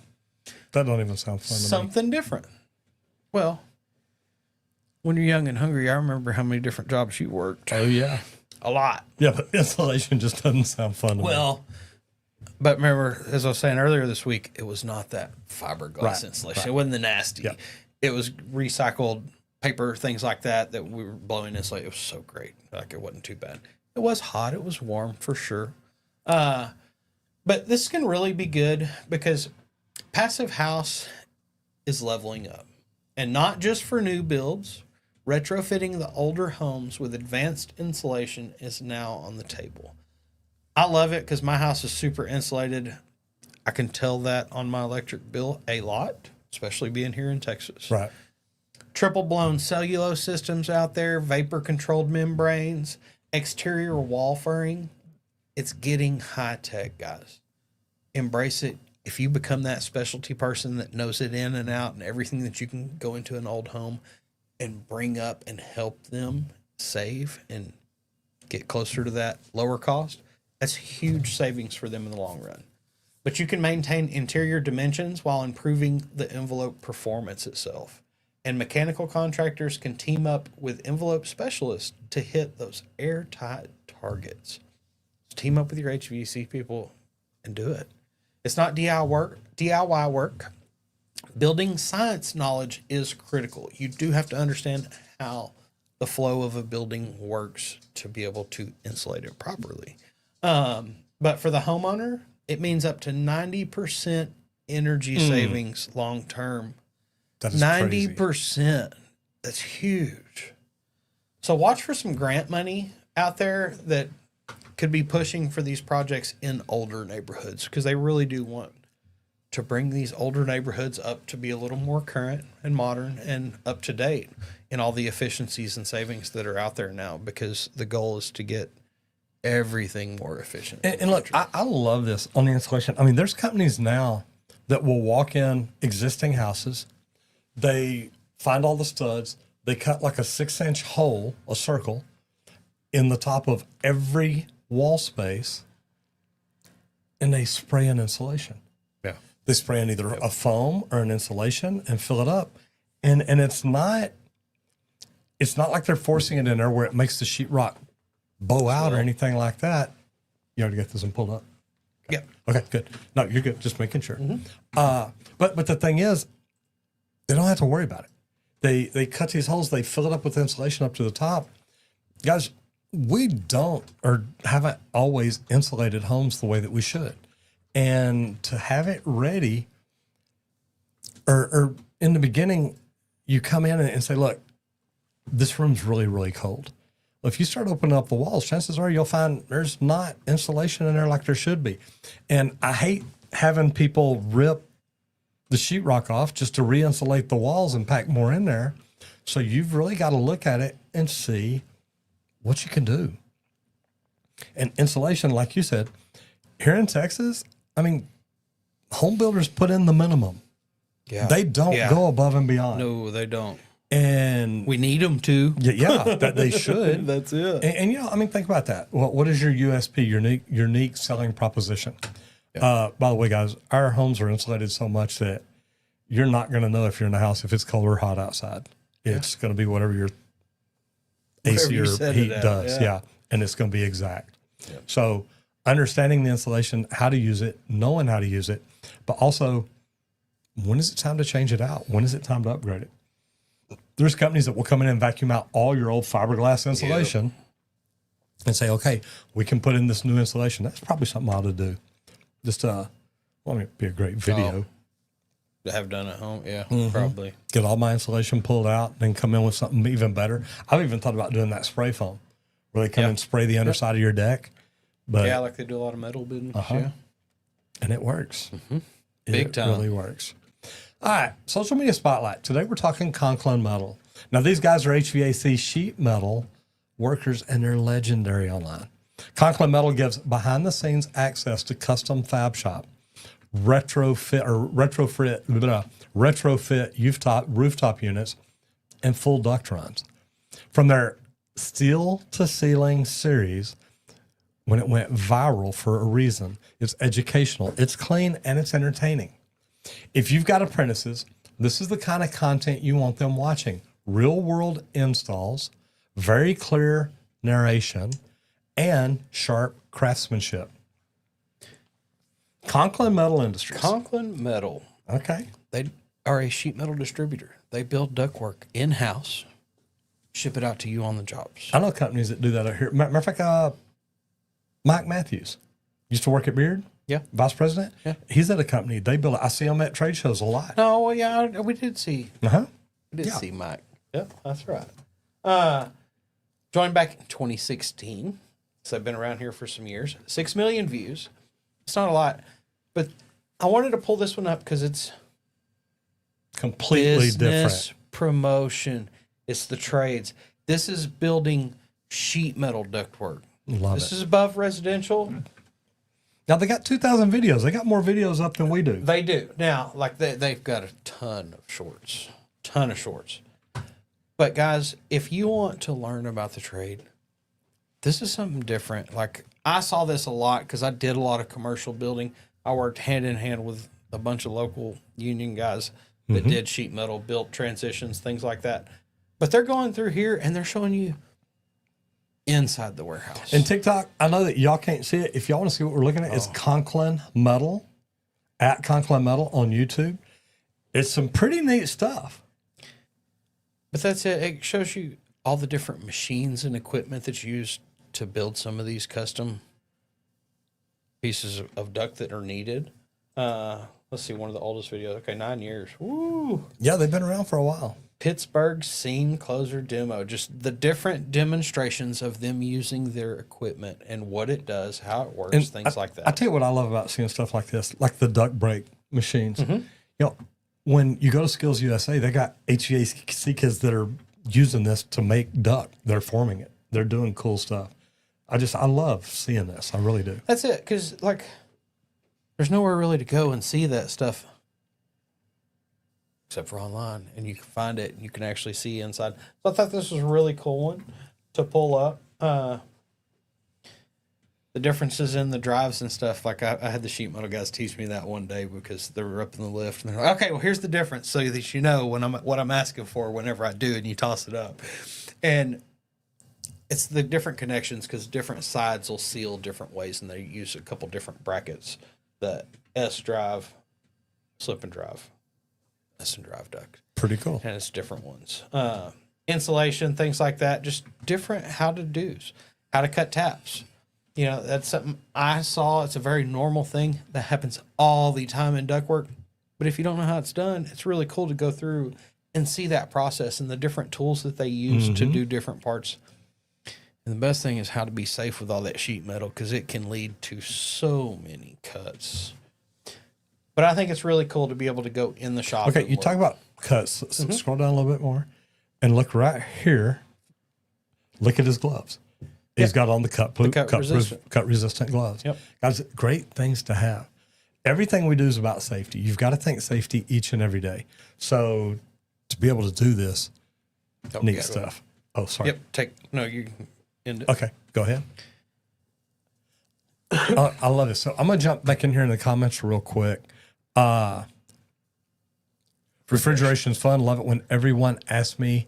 That don't even sound fun to me. Something different. Well, when you're young and hungry, I remember how many different jobs you worked. Oh, yeah. A lot. Yeah, but insulation just doesn't sound fun to me. Well, but remember, as I was saying earlier this week, it was not that fiberglass Right, insulation. right. It wasn't the nasty. Yeah. It was recycled paper, things like that we were blowing insulation. It was so great. Like, it wasn't too bad. It was hot. It was warm for sure. But this can really be good because passive house is leveling up. And not just for new builds. Retrofitting the older homes with advanced insulation is now on the table. I love it because my house is super insulated. I can tell that on my electric bill a lot, especially being here in Texas. right. Triple blown cellulose systems out there, vapor controlled membranes, exterior wall furring. It's getting high tech, guys. Embrace it. If you become that specialty person that knows it in and out and everything that you can go into an old home and bring up and help them save and get closer to that lower cost, that's huge savings for them in the long run. But you can maintain interior dimensions while improving the envelope performance itself. And mechanical contractors can team up with envelope specialists to hit those airtight targets. So team up with your HVAC people and do it. It's not DIY work. Building science knowledge is critical. You do have to understand how the flow of a building works to be able to insulate it properly. But for the homeowner, it means up to 90% energy savings long term. That is crazy. 90%. That's huge. So watch for some grant money out there that could be pushing for these projects in older neighborhoods because they really do want to bring these older neighborhoods up to be a little more current and modern and up to date in all the efficiencies and savings that are out there now, because the goal is to get everything more efficient. And look, I love this on the insulation. I mean, there's companies now that will walk in existing houses. They find all the studs. They cut like a 6-inch hole, a circle, in the top of every wall space, and they spray in insulation. Yeah. They spray in either a foam or an insulation and fill it up. And it's not like they're forcing it in there where it makes the sheetrock bow out or anything like that. You already got this one pulled up? Yeah. Okay, good. No, you're good. Just making sure. But the thing is, they don't have to worry about it. They cut these holes, they fill it up with insulation up to the top. Guys, we don't or haven't always insulated homes the way that we should. And to have it ready, or in the beginning, you come in and say, look, this room's really, really cold. Well, if you start opening up the walls, chances are you'll find there's not insulation in there like there should be. And I hate having people rip the sheetrock off just to re-insulate the walls and pack more in there. So you've really got to look at it and see what you can do. And insulation, like you said, here in Texas, I mean, home builders put in the minimum. Yeah. They don't go above and beyond. No, they don't. And We need them to. yeah, that they should. That's it. And you know, I mean, think about that. What is your USP, unique selling proposition? By the way, guys, our homes are insulated so much that you're not going to know if you're in the house if it's cold or hot outside. It's going to be whatever your AC you or set heat it at, does. Yeah. And it's going to be exact. So understanding the insulation, how to use it, knowing how to use it, but also when is it time to change it out? When is it time to upgrade it? There's companies that will come in and vacuum out all your old fiberglass insulation and say, okay, we can put in this new insulation. That's probably something I ought to do. Just, well, it'd be a great video. To have done at home, yeah, Mm-hmm. probably. Get all my insulation pulled out, then come in with something even better. I've even thought about doing that spray foam where they come and spray the underside of your deck. But Yeah, like they do a lot of metal buildings. Yeah. and it works. Big It time. really works. All right, social media spotlight. Today we're talking Conklin Metal. Now these guys are HVAC sheet metal workers, and they're legendary online. Conklin Metal gives behind-the-scenes access to custom fab shop, retrofit rooftop units, and full duct runs. From their Steel to Ceiling series, when it went viral for a reason, it's educational, it's clean, and it's entertaining. If you've got apprentices, this is the kind of content you want them watching. Real world installs, very clear narration, and sharp craftsmanship. Conklin Metal Industries. Conklin Metal. Okay. They are a sheet metal distributor. They build ductwork in-house, ship it out to you on the jobs. I know companies that do that out here. Matter of fact, Mike Matthews used to work at Beard. Yeah. Vice president. Yeah. He's at a company. They build. I see him at trade shows a lot. No, well, yeah, we did see. Uh-huh. We did Yeah. see Mike. Yep, that's right. Joined back in 2016. So I've been around here for some years. 6 million views. It's not a lot, but I wanted to pull this one up because it's Completely business different. promotion. It's the trades. This is building sheet metal ductwork. Love This it. is above residential. Now they got 2,000 videos. They got more videos up than we do. They do. Now, like they've got a ton of shorts. But guys, if you want to learn about the trade, this is something different. Like I saw this a lot because I did a lot of commercial building. I worked hand in hand with a bunch of local union guys that did sheet metal, built transitions, things like that. But they're going through here and they're showing you inside the warehouse. And TikTok, I know that y'all can't see it. If y'all want to see what we're looking at, it's Conklin Metal, at Conklin Metal on YouTube. It's some pretty neat stuff. But that's it. It shows you all the different machines and equipment that's used to build some of these custom pieces of duct that are needed. Let's see, one of the oldest videos. Okay, 9 years. Woo! Yeah, they've been around for a while. Pittsburgh Scene Closer Demo. Just the different demonstrations of them using their equipment and what it does, how it works, things like that. I tell you what I love about seeing stuff like this, like the duct brake machines. You know, when you go to Skills USA, they got HVAC kids that are using this to make duct. They're forming it. They're doing cool stuff. I love seeing this. I really do. That's it, because like there's nowhere really to go and see that stuff except for online, and you can find it and you can actually see inside. So I thought this was a really cool one to pull up. The differences in the drives and stuff. Like I had the sheet metal guys teach me that one day because they were up in the lift and they're like, okay, well here's the difference so that you know what I'm asking for whenever I do, and you toss it up. And it's the different connections because different sides will seal different ways, and they use a couple different brackets. The S drive, slip and drive, S and drive duct. Pretty cool. And it's different ones. Insulation, things like that, just different how to do's, how to cut taps. You know, that's something I saw. It's a very normal thing that happens all the time in ductwork. But if you don't know how it's done, it's really cool to go through and see that process and the different tools that they use to do different parts. And the best thing is how to be safe with all that sheet metal, because it can lead to so many cuts. But I think it's really cool to be able to go in the shop. Okay, you talk about cuts. Scroll down a little bit more and look right here. Look at his gloves. He's got on the cut resistant gloves. Yep. Guys, great things to have. Everything we do is about safety. You've got to think safety each and every day. So to be able to do this, neat stuff. Oh, sorry. Yep. You can end it. Okay, go ahead. I love it. So I'm going to jump back in here in the comments real quick. Refrigeration's fun. Love it when everyone asks me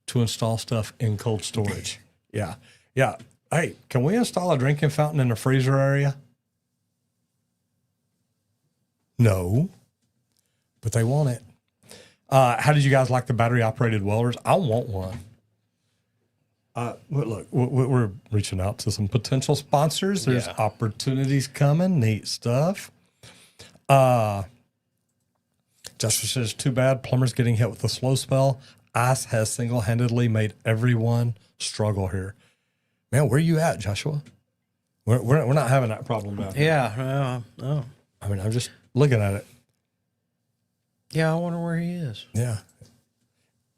to install stuff in cold storage. Yeah. Hey, can we install a drinking fountain in the freezer area? No, but they want it. How did you guys like the battery operated welders? I want one. Look, we're reaching out to some potential sponsors. There's opportunities coming. Neat stuff. Justin says, too bad plumbers getting hit with a slow spell. Ice has single-handedly made everyone struggle here. Man, where you at, Joshua? We're not having that problem down here. Yeah. No. I mean, I'm just looking at it. Yeah, I wonder where he is. Yeah.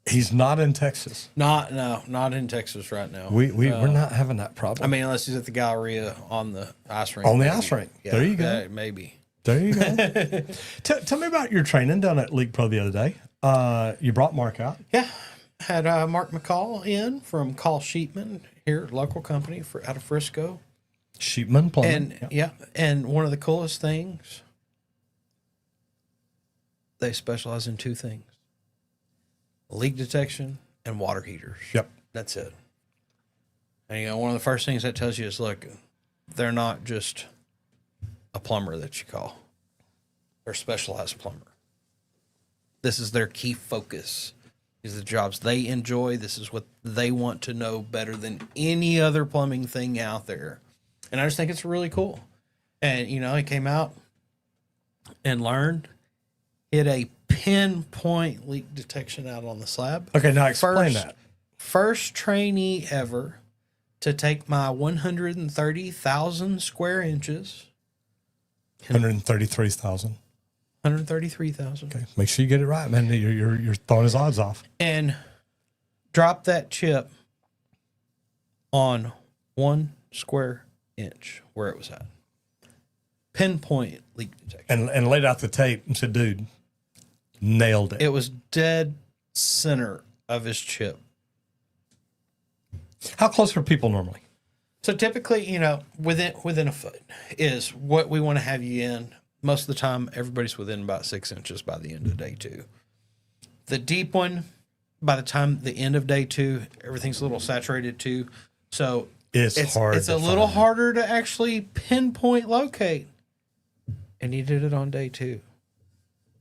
He's not in Texas. Not in Texas right now. We're not having that problem. I mean, unless he's at the Galleria on the ice rink. On the ice rink. Yeah, there you go. Maybe. There you go. Tell me about your training down at League Pro the other day. You brought Mark out. Yeah. Had Mark McCall in from Call Sheepman here, local company out of Frisco. Sheepman Plumbing. And and one of the coolest things, they specialize in two things: leak detection and water heaters. Yep. That's it. And one of the first things that tells you is, look, they're not just a plumber that you call. They're a specialized plumber. This is their key focus. These are the jobs they enjoy. This is what they want to know better than any other plumbing thing out there. And I just think it's really cool. And, he came out and learned, hit a pinpoint leak detection out on the slab. Okay, now explain that. First trainee ever to take my 130,000 square inches. 133,000. 133,000. Okay, make sure you get it right, man. You're throwing his odds off. And drop that chip on 1 square inch where it was at. Pinpoint leak detection. And laid out the tape and said, dude, nailed it. It was dead center of his chip. How close are people normally? So typically, within a foot is what we want to have you in. Most of the time, everybody's within about 6 inches by the end of day 2. The deep one, by the time the end of day 2, everything's a little saturated too. So it's a little harder to actually pinpoint locate. And he did it on day 2.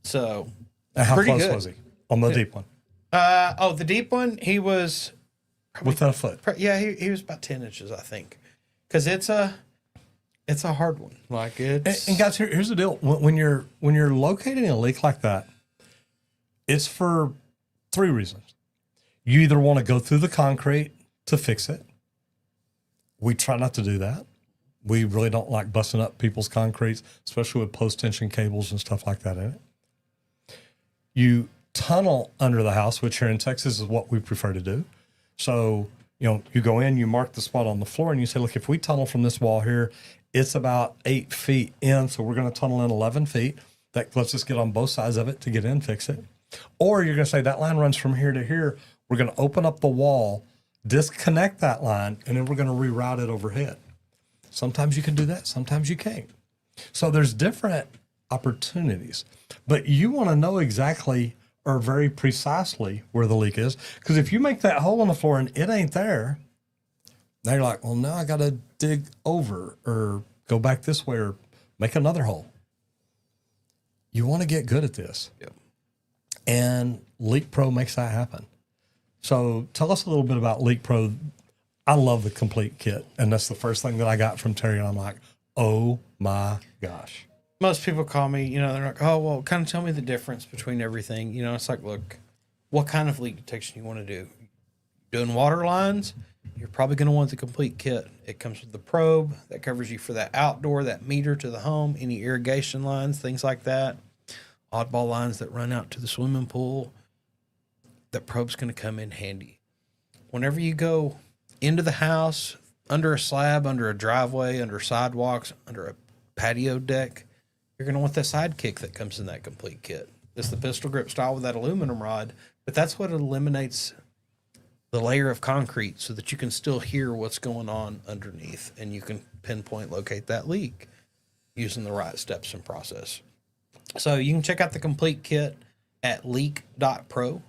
So how pretty close good. was he on the deep one? The deep one, he was within a foot. Yeah, he was about 10 inches, I think, because it's a hard one. Like it's and guys, here's the deal: when you're locating a leak like that, it's for 3 reasons. You either want to go through the concrete to fix it. We try not to do that. We really don't like busting up people's concretes, especially with post-tension cables and stuff like that in it. You tunnel under the house, which here in Texas is what we prefer to do. So, you go in, you mark the spot on the floor, and you say, look, if we tunnel from this wall here, it's about 8 feet in, so we're going to tunnel in 11 feet. Let's just get on both sides of it to get in, fix it. Or you're going to say that line runs from here to here. We're going to open up the wall, disconnect that line, and then we're going to reroute it overhead. Sometimes you can do that. Sometimes you can't. So there's different opportunities. But you want to know exactly or very precisely where the leak is. Because if you make that hole in the floor and it ain't there, now you're like, well, now I got to dig over or go back this way or make another hole. You want to get good at this. Yep. And Leak Pro makes that happen. So tell us a little bit about Leak Pro. I love the complete kit. And that's the first thing that I got from Terry. And I'm like, oh my gosh. Most people call me, they're like, oh, well, kind of tell me the difference between everything. It's like, look, what kind of leak detection you want to do? Doing water lines, you're probably going to want the complete kit. It comes with the probe that covers you for that outdoor, that meter to the home, any irrigation lines, things like that. Oddball lines that run out to the swimming pool. That probe's going to come in handy. Whenever you go into the house, under a slab, under a driveway, under sidewalks, under a patio deck, you're going to want the sidekick that comes in that complete kit. It's the pistol grip style with that aluminum rod, but that's what eliminates the layer of concrete so that you can still hear what's going on underneath and you can pinpoint locate that leak using the right steps and process. So you can check out the complete kit at leak.pro.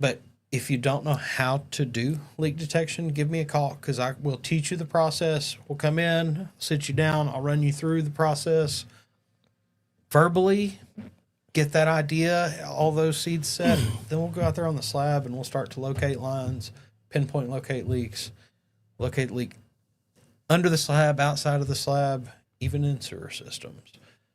But if you don't know how to do leak detection, give me a call because I will teach you the process. We'll come in, sit you down, I'll run you through the process. Verbally, get that idea, all those seeds set. Then we'll go out there on the slab and we'll start to locate lines, pinpoint locate leaks, locate leak under the slab, outside of the slab, even in sewer systems.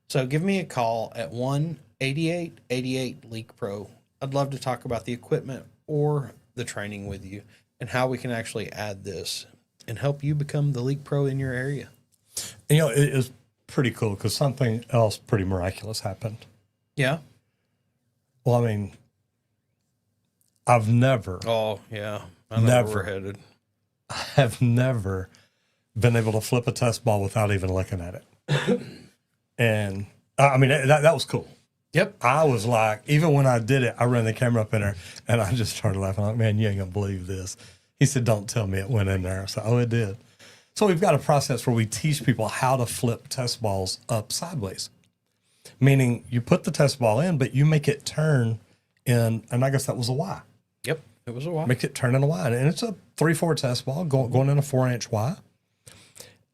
So give me a call at 1-8888-LEAK-PRO. I'd love to talk about the equipment or the training with you and how we can actually add this and help you become the Leak Pro in your area. And, it is pretty cool because something else pretty miraculous happened. Yeah. Well, I mean, I've never. Oh, yeah. I know Never. where we're headed. I have never been able to flip a test ball without even looking at it. And I mean, that was cool. Yep. I was like, even when I did it, I ran the camera up in there and I just started laughing. Like, man, you ain't gonna believe this. He said, don't tell me it went in there. I said, oh, it did. So we've got a process where we teach people how to flip test balls up sideways, meaning you put the test ball in, but you make it turn in, and I guess that was a Y. Yep. It was a while. Make it turn in a Y. And it's a 3/4 test ball going in a 4-inch Y.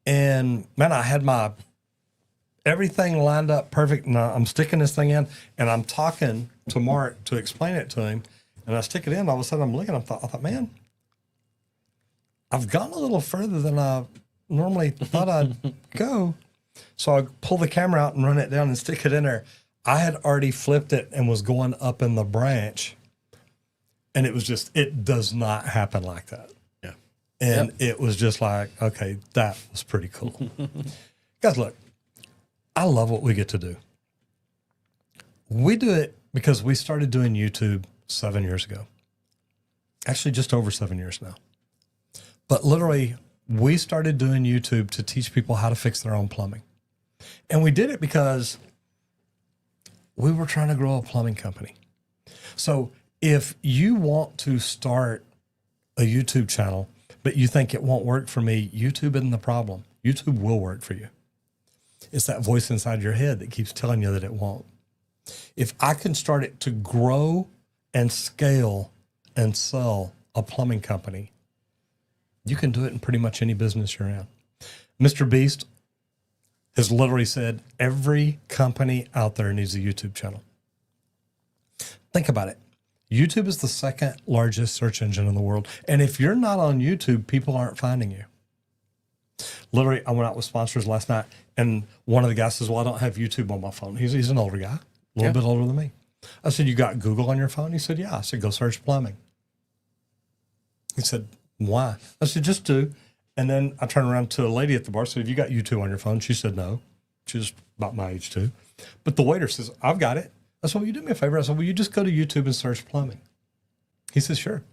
And man, I had everything lined up perfect. And I'm sticking this thing in and I'm talking to Mark to explain it to him. And I stick it in. All of a sudden I'm looking, I thought, man, I've gone a little further than I normally thought I'd go. So I pull the camera out and run it down and stick it in there. I had already flipped it and was going up in the branch. And it was just, it does not happen like that. Yeah. And it was just like, okay, that was pretty cool. Guys, look, I love what we get to do. We do it because we started doing YouTube 7 years ago. Actually, just over 7 years now. But literally, we started doing YouTube to teach people how to fix their own plumbing. And we did it because we were trying to grow a plumbing company. So if you want to start a YouTube channel, but you think it won't work for me, YouTube isn't the problem. YouTube will work for you. It's that voice inside your head that keeps telling you that it won't. If I can start it to grow and scale and sell a plumbing company, you can do it in pretty much any business you're in. Mr. Beast has literally said every company out there needs a YouTube channel. Think about it. YouTube is the second largest search engine in the world. And if you're not on YouTube, people aren't finding you. Literally, I went out with sponsors last night, and one of the guys says, well, I don't have YouTube on my phone. He's an older guy, a little bit older than me. I said, you got Google on your phone? He said, yeah. I said, go search plumbing. He said, why? I said, just do. And then I turned around to a lady at the bar, said, have you got YouTube on your phone? She said, no. She's about my age too. But the waiter says, I've got it. I said, will you do me a favor? I said, will you just go to YouTube and search plumbing? He says, sure.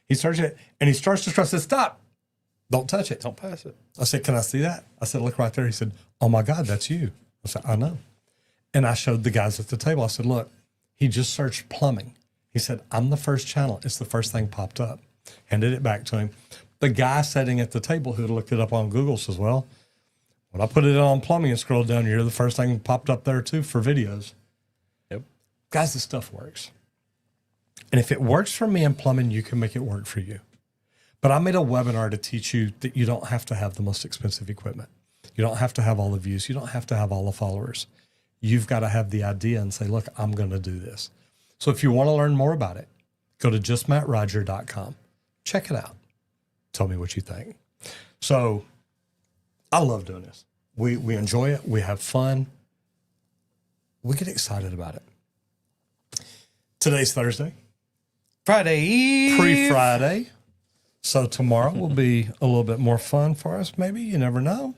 He searched it, and he starts to trust. I said, stop. Don't touch it. Don't pass it. I said, can I see that? I said, look right there. He said, oh my God, that's you. I said, I know. And I showed the guys at the table. I said, look, he just searched plumbing. He said, I'm the first channel. It's the first thing popped up. Handed it back to him. The guy sitting at the table who looked it up on Google says, well, when I put it on plumbing and scrolled down here, the first thing popped up there too for videos. Yep. Guys, this stuff works. And if it works for me in plumbing, you can make it work for you. But I made a webinar to teach you that you don't have to have the most expensive equipment. You don't have to have all the views. You don't have to have all the followers. You've got to have the idea and say, look, I'm going to do this. So if you want to learn more about it, go to justmattroger.com. Check it out. Tell me what you think. So I love doing this. We enjoy it. We have fun. We get excited about it. Today's Thursday. Friday Eve. Pre-Friday. So tomorrow will be a little bit more fun for us. Maybe, you never know.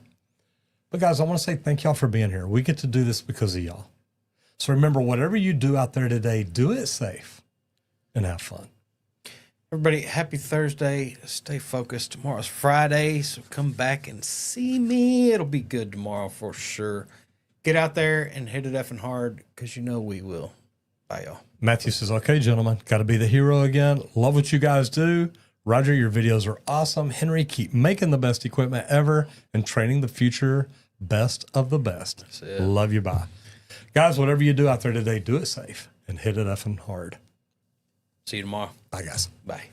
But guys, I want to say thank y'all for being here. We get to do this because of y'all. So remember, whatever you do out there today, do it safe and have fun. Everybody, happy Thursday. Stay focused. Tomorrow's Friday, so come back and see me. It'll be good tomorrow for sure. Get out there and hit it effing hard, because you know we will. Bye, y'all. Matthew says, okay, gentlemen, got to be the hero again. Love what you guys do. Roger, your videos are awesome. Henry, keep making the best equipment ever and training the future best of the best. That's it. Love you. Bye. Guys, whatever you do out there today, do it safe and hit it effing hard. See you tomorrow. Bye, guys. Bye.